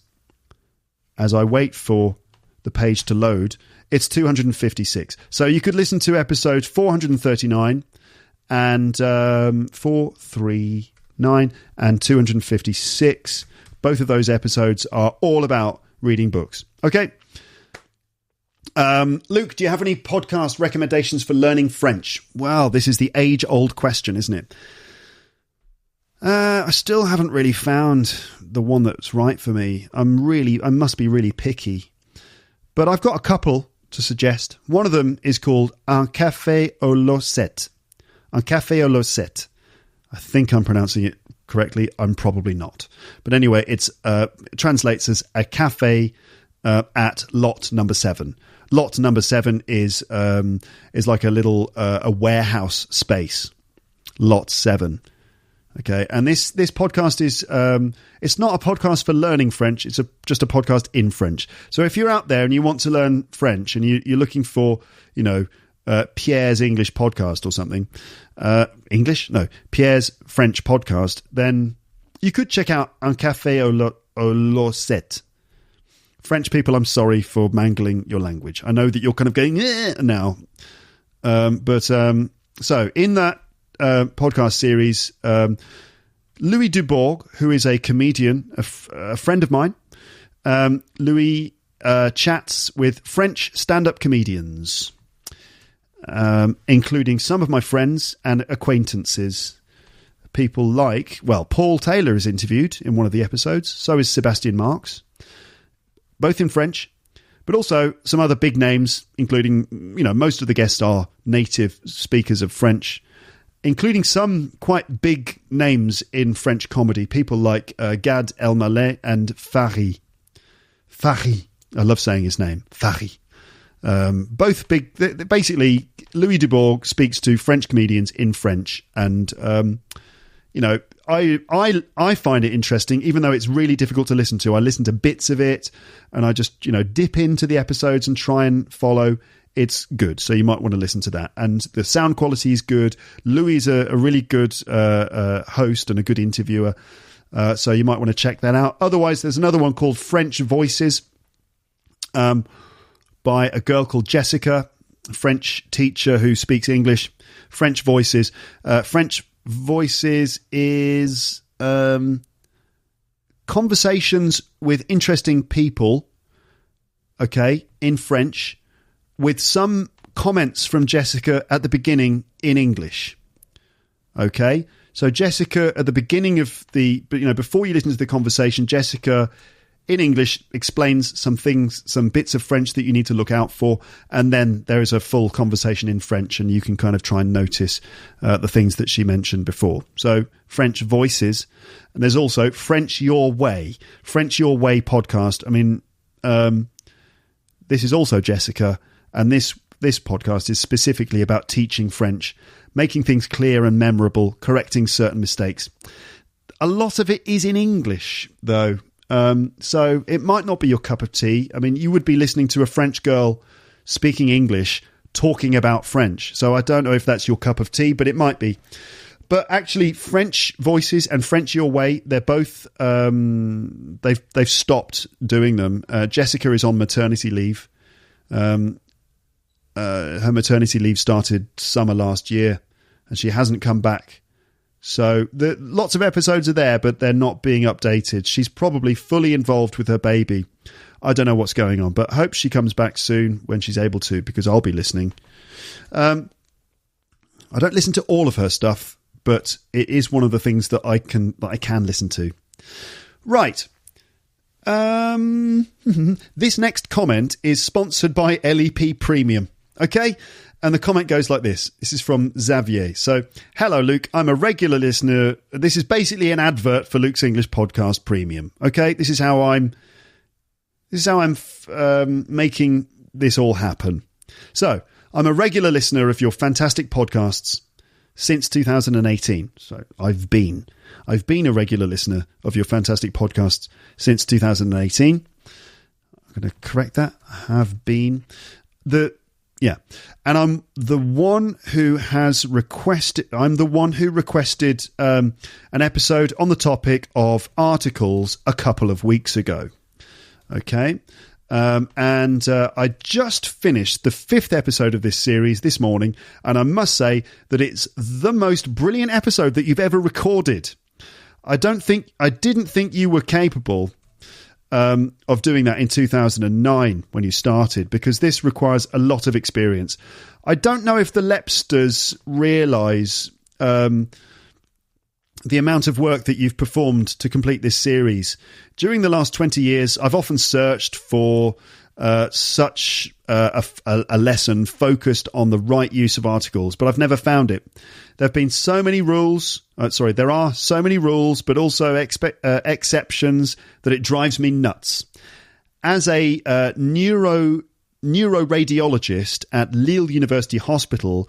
A: as I wait for the page to load, it's 256. So you could listen to episode 439 and 439 and 256. Both of those episodes are all about reading books. Okay. Luke, do you have any podcast recommendations for learning French? Well, this is the age-old question, isn't it? I still haven't really found the one that's right for me. I must be really picky. But I've got a couple to suggest. One of them is called Un Café au Losette. Un Café au Losette. I think I'm pronouncing it correctly. I'm probably not. But anyway, it translates as a cafe at lot number 7. Lot number 7 is like a little a warehouse space. Lot 7. Okay, and this podcast is it's not a podcast for learning French. It's just a podcast in French. So if you're out there and you want to learn French and you're looking for, Pierre's English podcast or something, Pierre's French podcast, then you could check out Un Café au Losette. French people, I'm sorry for mangling your language. I know that you're kind of going now, but so in that podcast series, Louis Dubourg, who is a comedian, a friend of mine, Louis chats with French stand-up comedians, including some of my friends and acquaintances. People like, Paul Taylor is interviewed in one of the episodes. So is Sebastian Marx, both in French, but also some other big names, including, most of the guests are native speakers of French, including some quite big names in French comedy. People like Gad Elmaleh and Fari. Fari. I love saying his name. Fari. Both big. Basically, Louis Dubourg speaks to French comedians in French. And, I find it interesting, even though it's really difficult to listen to. I listen to bits of it and I just, dip into the episodes and try and follow. It's good. So you might want to listen to that. And the sound quality is good. Louis is a really good host and a good interviewer. So you might want to check that out. Otherwise, there's another one called French Voices by a girl called Jessica, a French teacher who speaks English. French Voices. French Voices is conversations with interesting people, okay, in French, with some comments from Jessica at the beginning in English. Okay? So Jessica, at the beginning of before you listen to the conversation, Jessica, in English, explains some things, some bits of French that you need to look out for, and then there is a full conversation in French, and you can kind of try and notice the things that she mentioned before. So French Voices. And there's also French Your Way. French Your Way podcast. I mean, this is also Jessica, and this podcast is specifically about teaching French, making things clear and memorable, correcting certain mistakes. A lot of it is in English, though. So it might not be your cup of tea. I mean, you would be listening to a French girl speaking English, talking about French. So I don't know if that's your cup of tea, but it might be. But actually, French Voices and French Your Way, they're both, they've stopped doing them. Jessica is on maternity leave. Her maternity leave started summer last year, and she hasn't come back. So lots of episodes are there, but they're not being updated. She's probably fully involved with her baby. I don't know what's going on, but I hope she comes back soon when she's able to, because I'll be listening. I don't listen to all of her stuff, but it is one of the things that I can listen to. Right. This next comment is sponsored by LEP Premium. Okay? And the comment goes like this. This is from Xavier. So, hello, Luke. I'm a regular listener. This is basically an advert for Luke's English Podcast Premium. Okay? This is how I'm making this all happen. So, I'm a regular listener of your fantastic podcasts since 2018. So, I've been a regular listener of your fantastic podcasts since 2018. I'm going to correct that. Have been. And I'm the one who requested an episode on the topic of articles a couple of weeks ago. Okay. And I just finished the 5th episode of this series this morning, and I must say that it's the most brilliant episode that you've ever recorded. I didn't think you were capable of doing that in 2009 when you started, because this requires a lot of experience. I don't know if the Lepsters realise the amount of work that you've performed to complete this series. During the last 20 years, I've often searched for such a lesson focused on the right use of articles, but I've never found it. There have been so many rules. There are so many rules, but also exceptions that it drives me nuts. As a neuroradiologist at Lille University Hospital,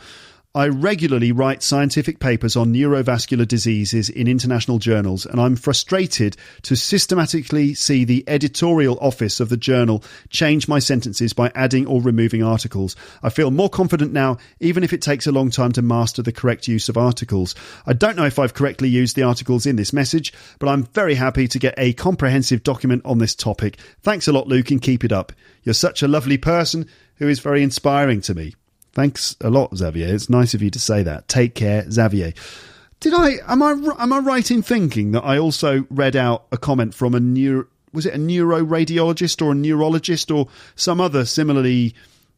A: I regularly write scientific papers on neurovascular diseases in international journals, and I'm frustrated to systematically see the editorial office of the journal change my sentences by adding or removing articles. I feel more confident now, even if it takes a long time to master the correct use of articles. I don't know if I've correctly used the articles in this message, but I'm very happy to get a comprehensive document on this topic. Thanks a lot, Luke, and keep it up. You're such a lovely person who is very inspiring to me. Thanks a lot, Xavier. It's nice of you to say that. Take care, Xavier. Am I right in thinking that I also read out a comment from a neuroradiologist or a neurologist or some other similarly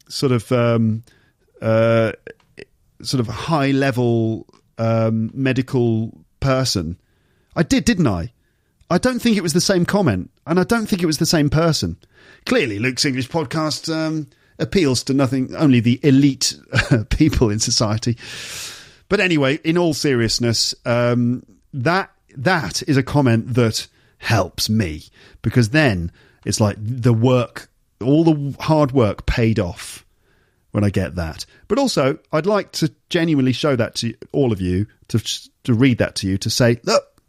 A: sort of high level medical person? I did, didn't I? I don't think it was the same comment, and I don't think it was the same person. Clearly, Luke's English Podcast appeals to only the elite people in society. But anyway, in all seriousness, that is a comment that helps me, because then it's like all the hard work paid off when I get that. But also, I'd like to genuinely show that to all of you, to read that to you, to say, look,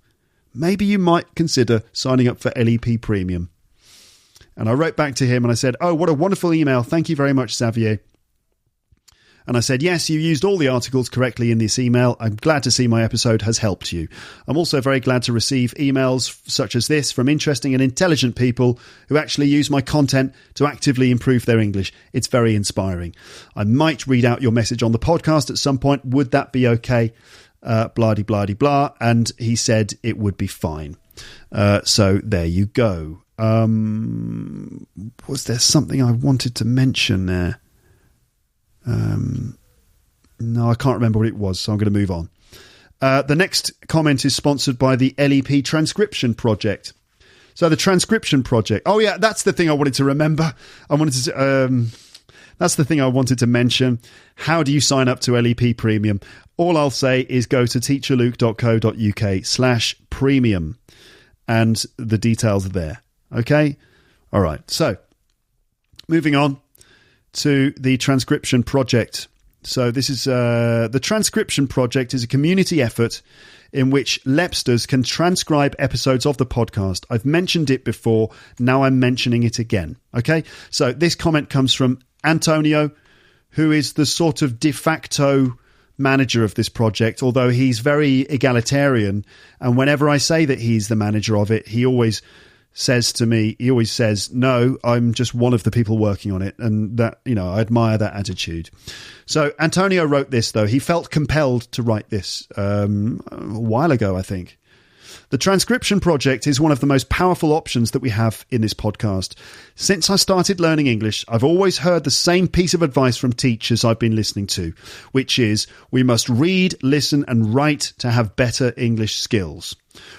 A: maybe you might consider signing up for LEP Premium. And I wrote back to him and I said, oh, what a wonderful email. Thank you very much, Xavier. And I said, yes, you used all the articles correctly in this email. I'm glad to see my episode has helped you. I'm also very glad to receive emails such as this from interesting and intelligent people who actually use my content to actively improve their English. It's very inspiring. I might read out your message on the podcast at some point. Would that be okay? Blah-de-blah-de-blah. And he said it would be fine. So there you go. Was there something I wanted to mention there? No, I can't remember what it was, so I'm going to move on. The next comment is sponsored by the LEP Transcription Project. So the Transcription Project. Oh yeah, that's the thing I wanted to remember. That's the thing I wanted to mention. How do you sign up to LEP Premium? All I'll say is go to teacherluke.co.uk/premium, and the details are there. Okay? All right. So, moving on to the Transcription Project. So this is the Transcription Project is a community effort in which Lepsters can transcribe episodes of the podcast. I've mentioned it before. Now I'm mentioning it again. Okay? So this comment comes from Antonio, who is the sort of de facto manager of this project, although he's very egalitarian. And whenever I say that he's the manager of it, he always says to me, no, I'm just one of the people working on it. And that, I admire that attitude. So Antonio wrote this, though. He felt compelled to write this a while ago, I think. The transcription project is one of the most powerful options that we have in this podcast. Since I started learning English, I've always heard the same piece of advice from teachers I've been listening to, which is we must read, listen, and write to have better English skills.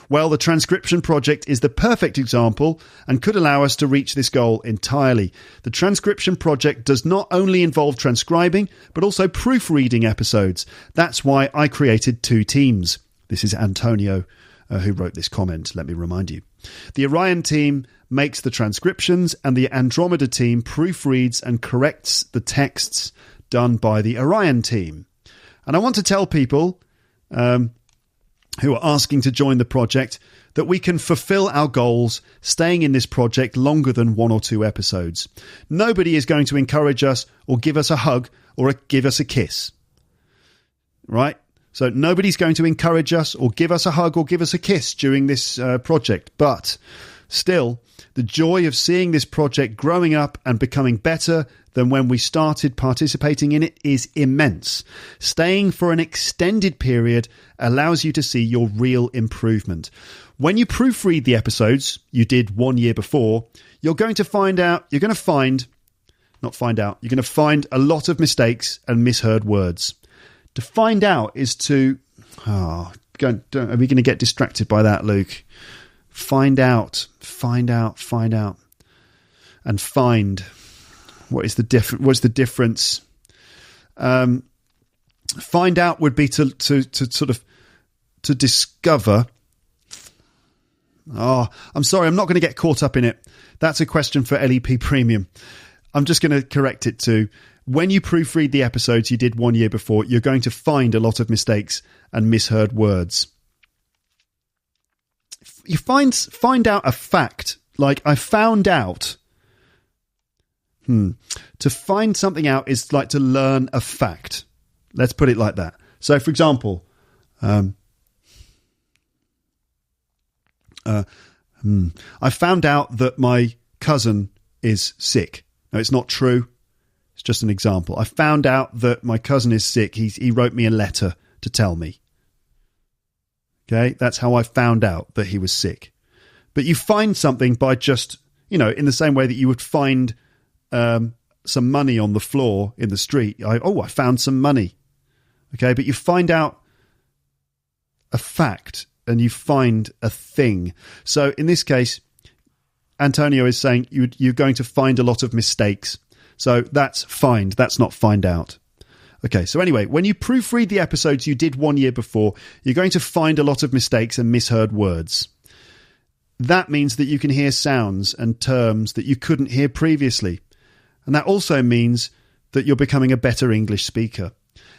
A: Well, the transcription project is the perfect example and could allow us to reach this goal entirely. The transcription project does not only involve transcribing, but also proofreading episodes. That's why I created 2 teams. This is Antonio who wrote this comment, let me remind you. The Orion team makes the transcriptions and the Andromeda team proofreads and corrects the texts done by the Orion team. And I want to tell people who are asking to join the project that we can fulfill our goals staying in this project longer than 1 or 2 episodes. Nobody is going to encourage us or give us a hug or give us a kiss. Right? So nobody's going to encourage us or give us a hug or give us a kiss during this project. But still, the joy of seeing this project growing up and becoming better than when we started participating in it is immense. Staying for an extended period allows you to see your real improvement. When you proofread the episodes you did 1 year before, you're going to find a lot of mistakes and misheard words. To find out is to... are we going to get distracted by that, Luke? Find out. And find. What's the difference? Find out would be to discover. Oh, I'm sorry, I'm not going to get caught up in it. That's a question for LEP Premium. I'm just going to correct it to... When you proofread the episodes you did 1 year before, you're going to find a lot of mistakes and misheard words. You find out a fact, like I found out. To find something out is like to learn a fact. Let's put it like that. So, for example, I found out that my cousin is sick. No, it's not true. It's just an example. I found out that my cousin is sick. He wrote me a letter to tell me. Okay, that's how I found out that he was sick. But you find something by just, in the same way that you would find some money on the floor in the street. I found some money. Okay, but you find out a fact and you find a thing. So in this case, Antonio is saying you're going to find a lot of mistakes. So that's find, that's not find out. Okay, so anyway, when you proofread the episodes you did 1 year before, you're going to find a lot of mistakes and misheard words. That means that you can hear sounds and terms that you couldn't hear previously. And that also means that you're becoming a better English speaker.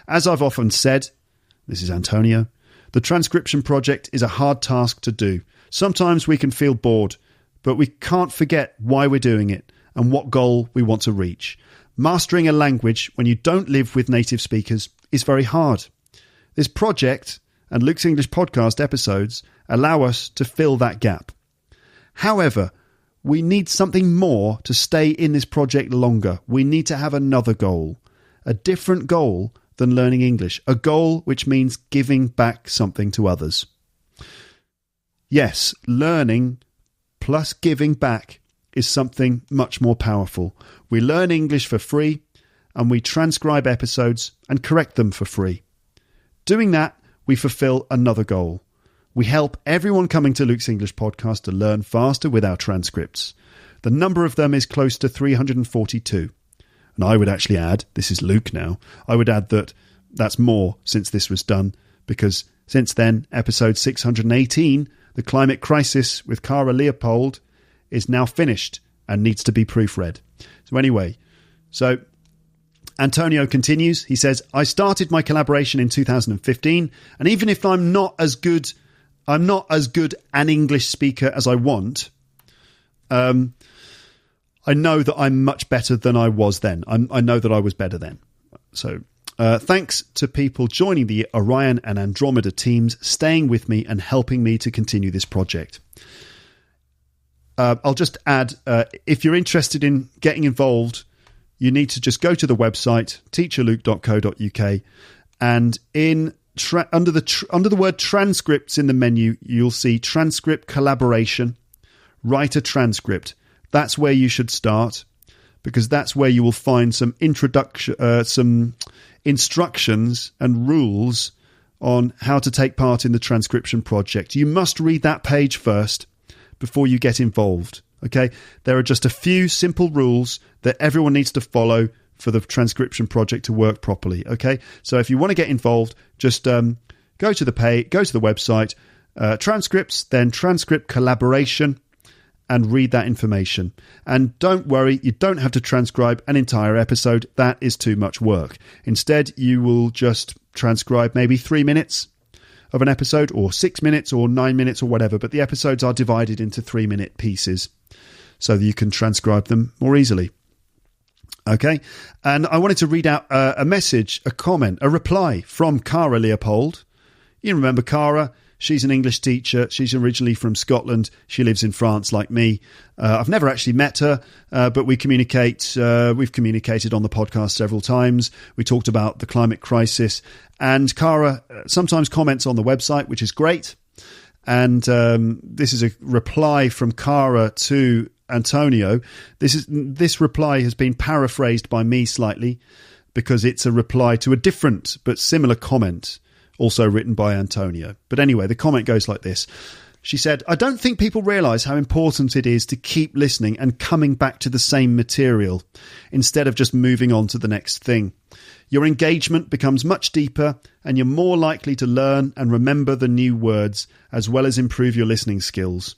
A: As I've often said, this is Antonio, the transcription project is a hard task to do. Sometimes we can feel bored, but we can't forget why we're doing it and what goal we want to reach. Mastering a language when you don't live with native speakers is very hard. This project and Luke's English podcast episodes allow us to fill that gap. However, we need something more to stay in this project longer. We need to have another goal, a different goal than learning English, a goal which means giving back something to others. Yes, learning plus giving back is something much more powerful. We learn English for free and we transcribe episodes and correct them for free. Doing that, we fulfill another goal. We help everyone coming to Luke's English podcast to learn faster with our transcripts. The number of them is close to 342. And I would actually add, this is Luke now, I would add that that's more since this was done, because since then, episode 618, The Climate Crisis with Cara Leopold, is now finished and needs to be proofread. So anyway, Antonio continues. He says, I started my collaboration in 2015, and even if I'm not as good an English speaker as I want, I know that I'm much better than I was then. I know that I was better then. So thanks to people joining the Orion and Andromeda teams, staying with me and helping me to continue this project. I'll just add, if you're interested in getting involved, you need to just go to the website, teacherluke.co.uk, and in under the word transcripts in the menu, you'll see transcript collaboration. Write a transcript. That's where you should start, because that's where you will find some some instructions and rules on how to take part in the transcription project. You must read that page first before you get involved. Okay, there are just a few simple rules that everyone needs to follow for the transcription project to work properly. Okay, so if you want to get involved, just go to the website, transcripts, then transcript collaboration, and read that information. And don't worry, you don't have to transcribe an entire episode. That is too much work. Instead, you will just transcribe maybe 3 minutes of an episode, or 6 minutes, or 9 minutes, or whatever. But the episodes are divided into 3-minute pieces so that you can transcribe them more easily. Okay, and I wanted to read out a message, a comment, a reply from Cara Leopold. You remember Cara? She's an English teacher. She's originally from Scotland. She lives in France like me. I've never actually met her, but we communicate. We've communicated on the podcast several times. We talked about the climate crisis, and Cara sometimes comments on the website, which is great. And this is a reply from Cara to Antonio. This reply has been paraphrased by me slightly, because it's a reply to a different but similar comment, also written by Antonio. But anyway, the comment goes like this. She said, "I don't think people realise how important it is to keep listening and coming back to the same material instead of just moving on to the next thing. Your engagement becomes much deeper, and you're more likely to learn and remember the new words, as well as improve your listening skills.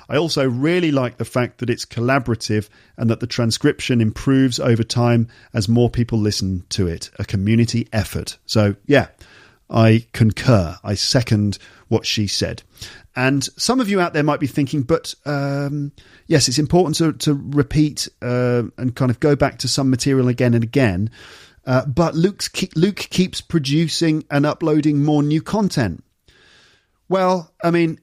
A: I also really like the fact that it's collaborative and that the transcription improves over time as more people listen to it. A community effort." So, yeah, I concur. I second what she said. And some of you out there might be thinking, but yes, it's important to repeat and kind of go back to some material again and again. But Luke keeps producing and uploading more new content. Well, I mean,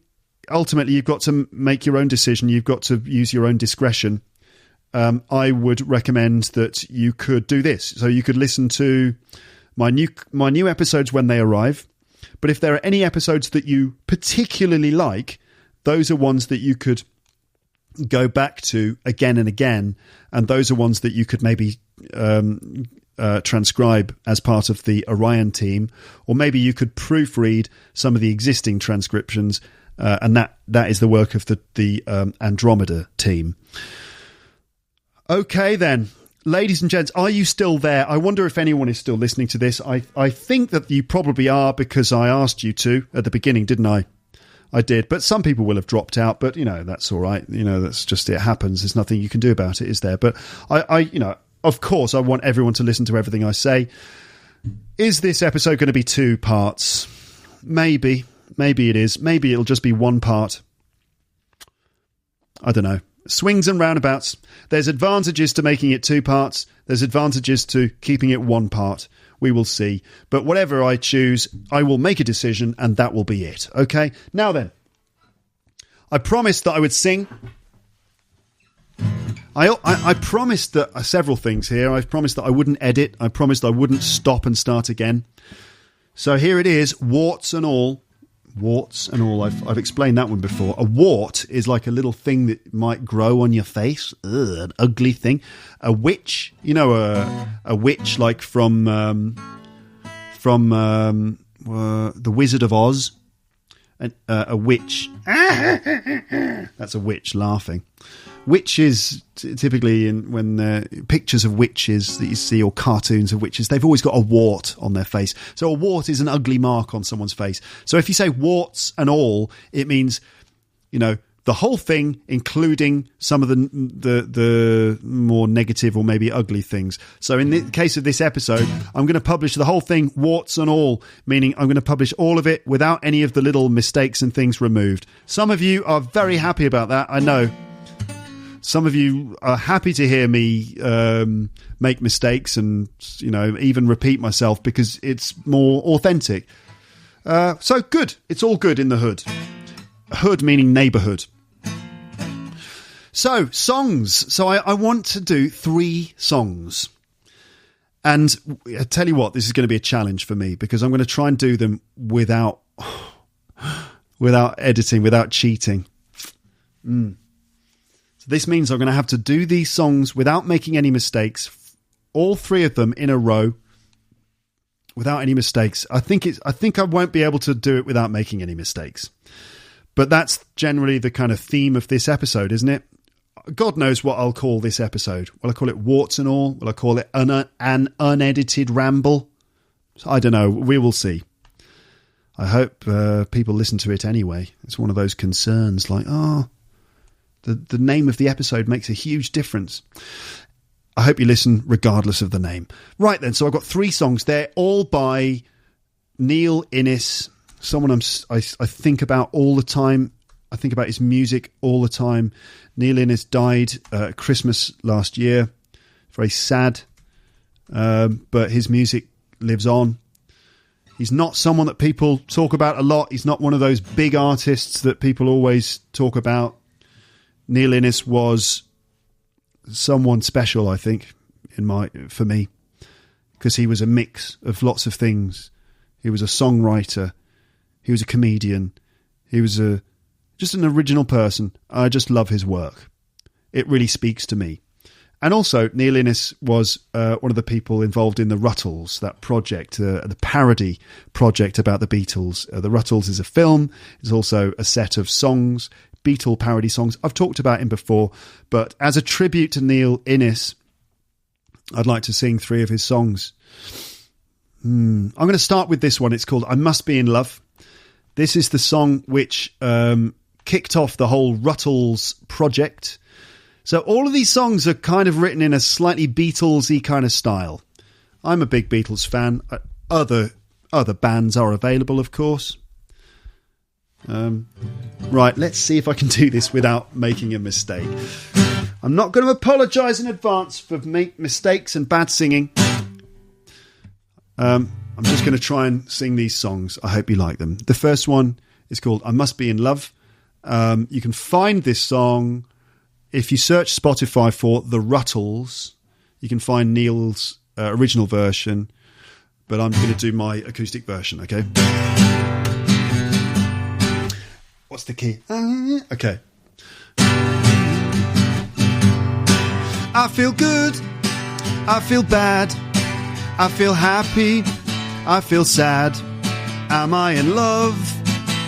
A: ultimately, you've got to make your own decision. You've got to use your own discretion. I would recommend that you could do this. So you could listen to my new episodes when they arrive. But if there are any episodes that you particularly like, those are ones that you could go back to again and again. And those are ones that you could maybe transcribe as part of the Orion team. Or maybe you could proofread some of the existing transcriptions. And that is the work of the Andromeda team. Okay, then. Ladies and gents, are you still there? I wonder if anyone is still listening to this. I think that you probably are, because I asked you to at the beginning, didn't I? I did. But some people will have dropped out, but, that's all right. That's just, it happens. There's nothing you can do about it, is there? But I of course, I want everyone to listen to everything I say. Is this episode going to be 2 parts? Maybe. Maybe it is. Maybe it'll just be 1 part. I don't know. Swings and roundabouts. There's advantages to making it 2 parts. There's advantages to keeping it 1 part. We will see. But whatever I choose, I will make a decision, and that will be it. Okay? Now then, I promised that I would sing. I promised that several things here. I promised that I wouldn't edit. I promised I wouldn't stop and start again. So here it is, warts and all. Warts and all. I've explained that one before. A wart is like a little thing that might grow on your face. Ugh, an ugly thing. A witch, a witch like from The Wizard of Oz. A witch. That's a witch laughing. Witches, typically, when pictures of witches that you see, or cartoons of witches, they've always got a wart on their face. So a wart is an ugly mark on someone's face. So if you say warts and all, it means, the whole thing, including some of the more negative or maybe ugly things. So in the case of this episode, I'm going to publish the whole thing, warts and all, meaning I'm going to publish all of it without any of the little mistakes and things removed. Some of you are very happy about that, I know. Some of you are happy to hear me make mistakes and, even repeat myself, because it's more authentic. So good. It's all good in the hood. Hood meaning neighbourhood. So, songs. So I want to do 3 songs. And I tell you what, this is going to be a challenge for me because I'm going to try and do them without editing, without cheating. So this means I'm going to have to do these songs without making any mistakes, all 3 of them in a row, without any mistakes. I think I won't be able to do it without making any mistakes. But that's generally the kind of theme of this episode, isn't it? God knows what I'll call this episode. Will I call it warts and all? Will I call it an unedited ramble? I don't know. We will see. I hope people listen to it anyway. It's one of those concerns like, the name of the episode makes a huge difference. I hope you listen regardless of the name. Right then, so I've got 3 songs. They're all by Neil Innes, someone I think about all the time. I think about his music all the time. Neil Innes died at Christmas last year. Very sad, but his music lives on. He's not someone that people talk about a lot. He's not one of those big artists that people always talk about. Neil Innes was someone special, I think, for me, because he was a mix of lots of things. He was a songwriter. He was a comedian. He was just an original person. I just love his work. It really speaks to me. And also, Neil Innes was one of the people involved in the Ruttles, that project, the parody project about the Beatles. The Ruttles is a film. It's also a set of songs, Beatle parody songs. I've talked about him before, but as a tribute to Neil Innes, I'd like to sing 3 of his songs. I'm going to start with this one. It's called I Must Be in Love. This is the song which kicked off the whole Ruttles project. So all of these songs are kind of written in a slightly Beatles-y kind of style. I'm a big Beatles fan. Other bands are available, of course. Right, let's see if I can do this without making a mistake. I'm not going to apologise in advance for mistakes and bad singing. I'm just going to try and sing these songs. I hope you like them. The first one is called I Must Be in Love. You can find this song if you search Spotify for The Ruttles. You can find Neil's original version, but I'm going to do my acoustic version, okay? What's the key? Okay. I feel good. I feel bad. I feel happy. I feel sad. Am I in love?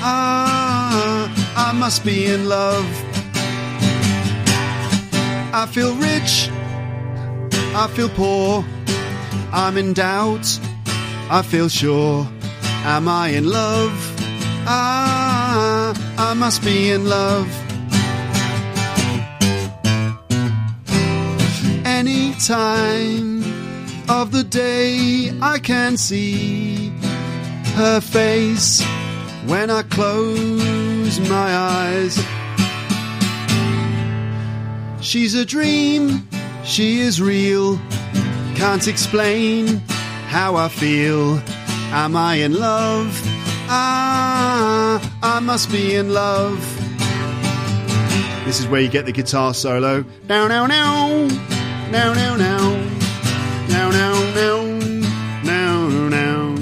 A: I must be in love. I feel rich. I feel poor. I'm in doubt. I feel sure. Am I in love? I must be in love. Any time of the day I can see her face when I close my eyes. She's a dream, she is real. Can't explain how I feel. Am I in love? I must be in love. This is where you get the guitar solo. Now, now, now. Now, now, now. Now, now, now. Now, now.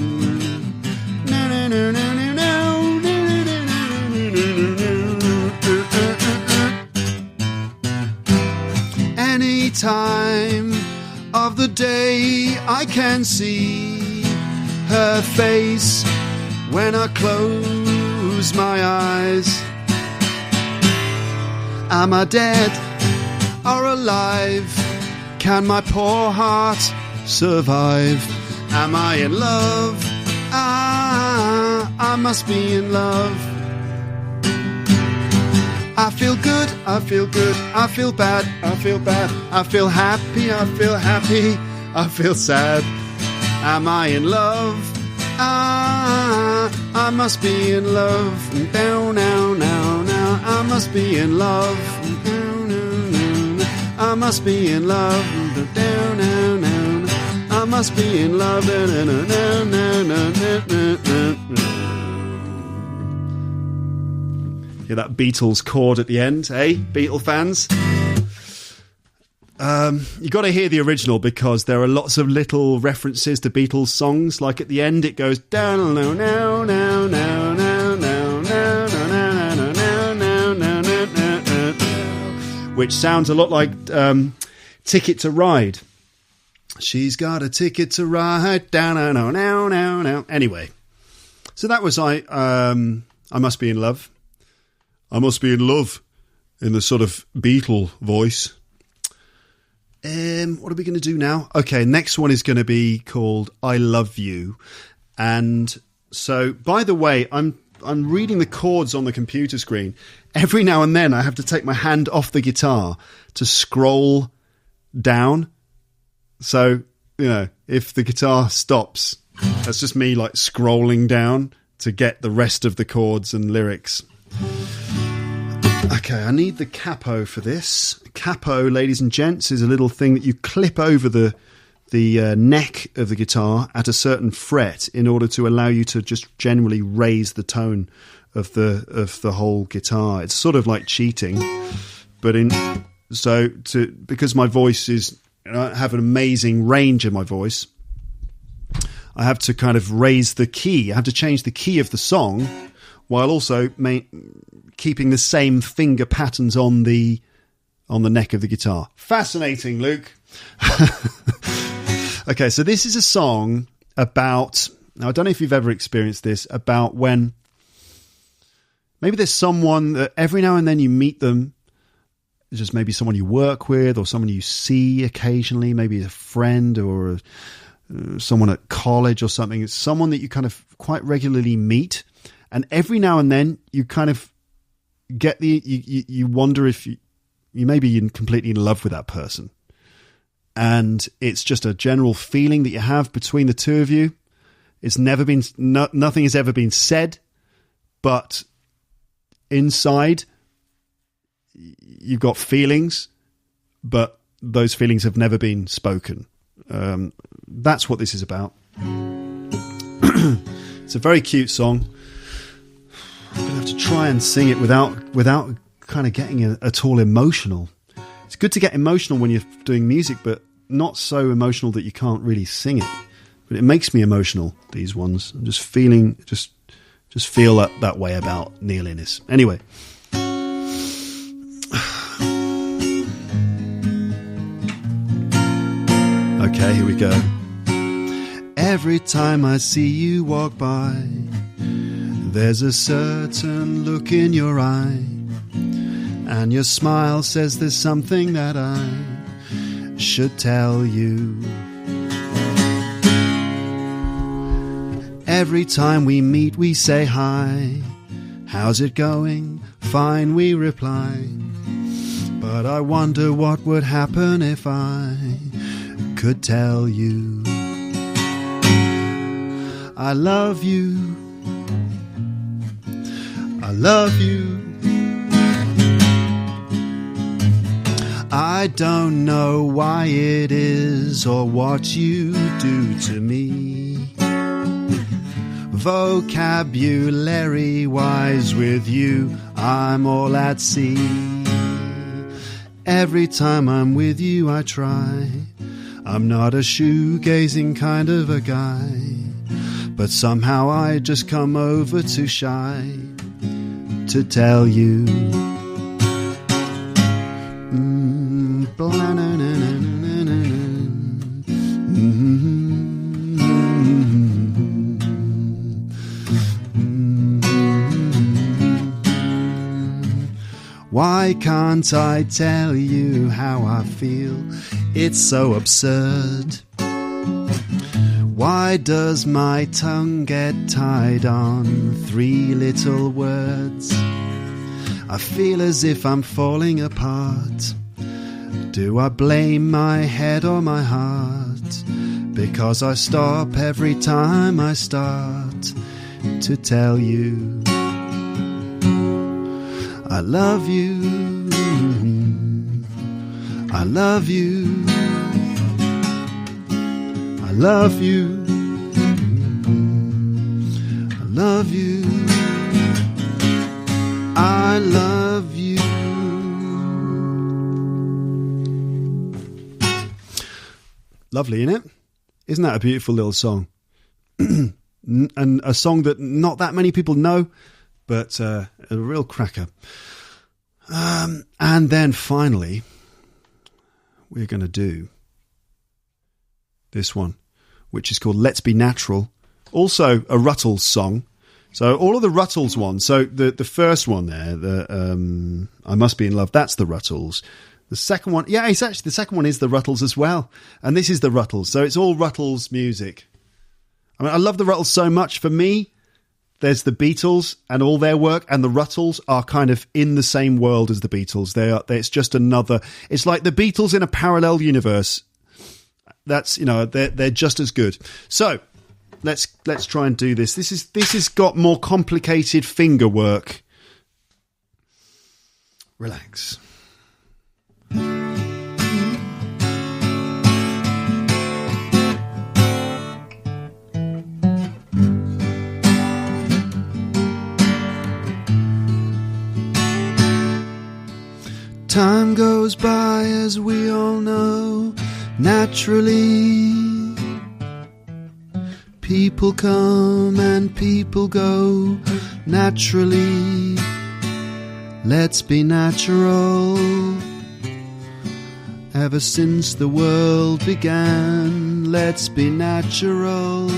A: Now, now, now, now, now. Any time of the day I can see her face when I close my eyes. Am I dead or alive? Can my poor heart survive? Am I in love? I must be in love. I feel good, I feel good, I feel bad, I feel bad. I feel happy, I feel happy, I feel sad. Am I in love? I must be in love. Now, now, now, now. I must be in love. Now, now, now. I must be in love. Now, now, now. I must be in love. Now, now, now, now, now, now, now. Hear that Beatles chord at the end, eh? Beatle fans? You got to hear the original because there are lots of little references to Beatles songs. Like at the end, it goes down now now now now now now now, which sounds a lot like Ticket to Ride. She's got a ticket to ride down now now now now. Anyway, so that was I Must Be in Love. I must be in love in the sort of Beatle voice. What are we going to do now? Okay, next one is going to be called I Love You. And so, by the way, I'm reading the chords on the computer screen. Every now and then I have to take my hand off the guitar to scroll down. So, you know, if the guitar stops, that's just me like scrolling down to get the rest of the chords and lyrics. Okay, I need the capo for this. Capo, ladies and gents, is a little thing that you clip over the neck of the guitar at a certain fret in order to allow you to just generally raise the tone of the whole guitar. It's sort of like cheating, but because my voice is, I have an amazing range in my voice, I have to kind of raise the key. I have to change the key of the song while also keeping the same finger patterns on the neck of the guitar. Fascinating, Luke. Okay, so this is a song about, now I don't know if you've ever experienced this, about when maybe there's someone that every now and then you meet them, it's just maybe someone you work with or someone you see occasionally, maybe a friend or someone at college or something. It's someone that you kind of quite regularly meet, and every now and then you kind of get you wonder if you may be completely in love with that person. And it's just a general feeling that you have between the two of you. It's never been, nothing has ever been said, but inside you've got feelings, but those feelings have never been spoken. That's what this is about. It's a very cute song. I'm going to have to try and sing it without kind of getting at all emotional. It's good to get emotional when you're doing music, but not so emotional that you can't really sing it. But it makes me emotional, these ones. I'm just feeling, just feel that way about Neil Innes. Anyway. Okay, here we go. Every time I see you walk by, there's a certain look in your eye, and your smile says there's something that I should tell you. Every time we meet we say hi, how's it going? Fine, we reply. But I wonder what would happen if I could tell you I love you. I love you. I don't know why it is or what you do to me. Vocabulary-wise with you, I'm all at sea. Every time I'm with you, I try. I'm not a shoegazing kind of a guy, but somehow I just come over too shy to tell you. Why can't I tell you how I feel? It's so absurd. Why does my tongue get tied on 3 little words? I feel as if I'm falling apart. Do I blame my head or my heart? Because I stop every time I start to tell you I love you. I love you. I love you. I love you. I love you. Lovely, isn't it? Isn't that a beautiful little song? And a song that not that many people know, but a real cracker. And then finally, we're going to do this one, which is called Let's Be Natural. Also a Ruttles song. So all of the Ruttles ones. So the first one there, the I Must Be in Love, that's the Ruttles. The second one, yeah, it's actually the second one is the Ruttles as well. And this is the Ruttles. So it's all Ruttles music. I mean, I love the Ruttles so much. For me, there's the Beatles and all their work, and the Ruttles are kind of in the same world as the Beatles. It's just another. It's like the Beatles in a parallel universe. That's, you know, they're just as good. So let's try and do this. This has got more complicated finger work. Relax. Time goes by, as we all know, naturally. People come and people go, naturally. Let's be natural. Ever since the world began, let's be natural.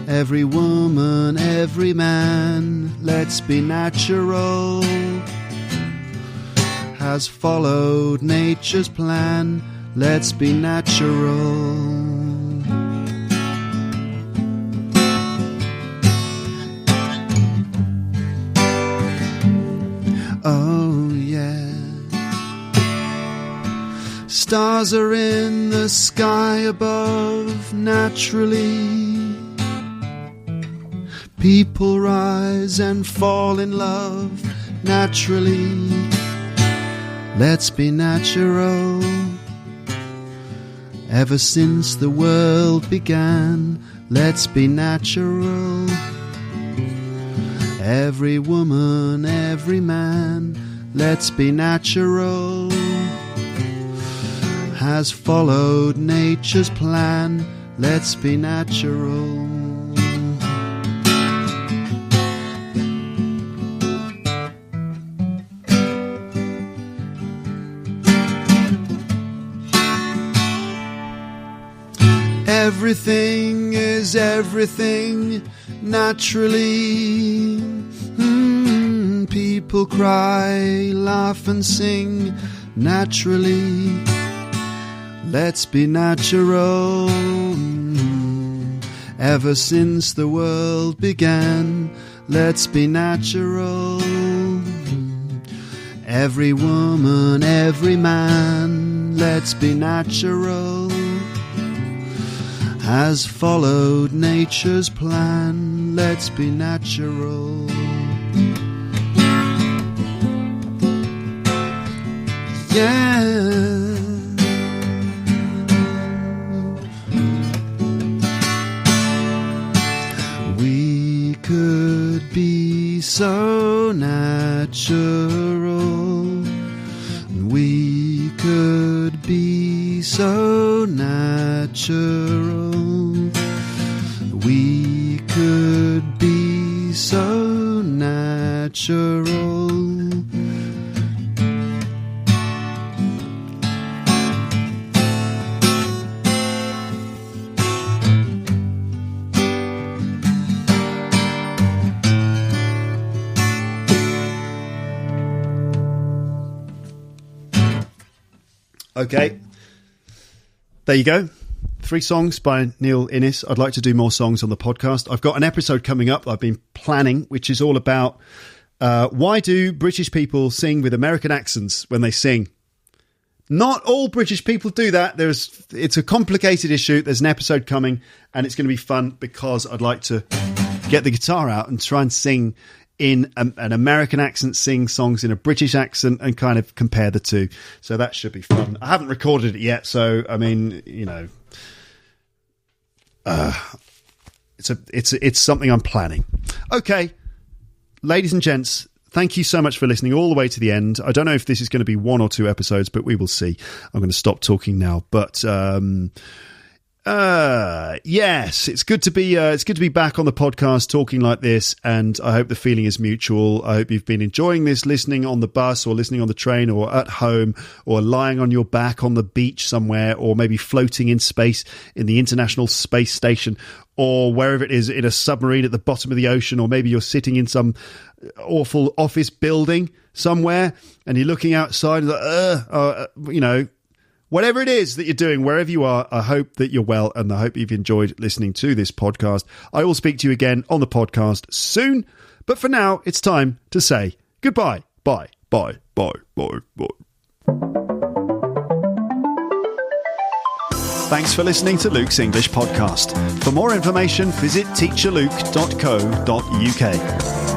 A: Every woman, every man, let's be natural. Has followed nature's plan, let's be natural. Oh yeah. Stars are in the sky above, naturally. People rise and fall in love, naturally. Let's be natural. Ever since the world began, let's be natural. Every woman, every man, let's be natural. Has followed nature's plan, let's be natural. Everything is everything, naturally. People cry, laugh and sing, naturally. Let's be natural. Ever since the world began, let's be natural. Every woman, every man, let's be natural. Has followed nature's plan, let's be natural. Yeah. We could be so natural. We could be so natural. We could be so natural. Okay, there you go. 3 songs by Neil Innes. I'd like to do more songs on the podcast. I've got an episode coming up I've been planning, which is all about why do British people sing with American accents when they sing? Not all British people do that. It's a complicated issue. There's an episode coming, and it's going to be fun because I'd like to get the guitar out and try and sing in an American accent, sing songs in a British accent, and kind of compare the two. So that should be fun. I haven't recorded it yet, so I mean, you know, it's something I'm planning. Okay, ladies and gents, thank you so much for listening all the way to the end. I don't know if this is going to be 1 or 2 episodes, but we will see. I'm going to stop talking now. But yes, it's good to be back on the podcast talking like this, and I hope the feeling is mutual. I hope you've been enjoying this, listening on the bus or listening on the train or at home or lying on your back on the beach somewhere, or maybe floating in space in the International Space Station, or wherever it is, in a submarine at the bottom of the ocean, or maybe you're sitting in some awful office building somewhere and you're looking outside and whatever it is that you're doing, wherever you are, I hope that you're well, and I hope you've enjoyed listening to this podcast. I will speak to you again on the podcast soon, but for now, it's time to say goodbye. Bye, bye, bye, bye, bye. Thanks for listening to Luke's English Podcast. For more information, visit teacherluke.co.uk.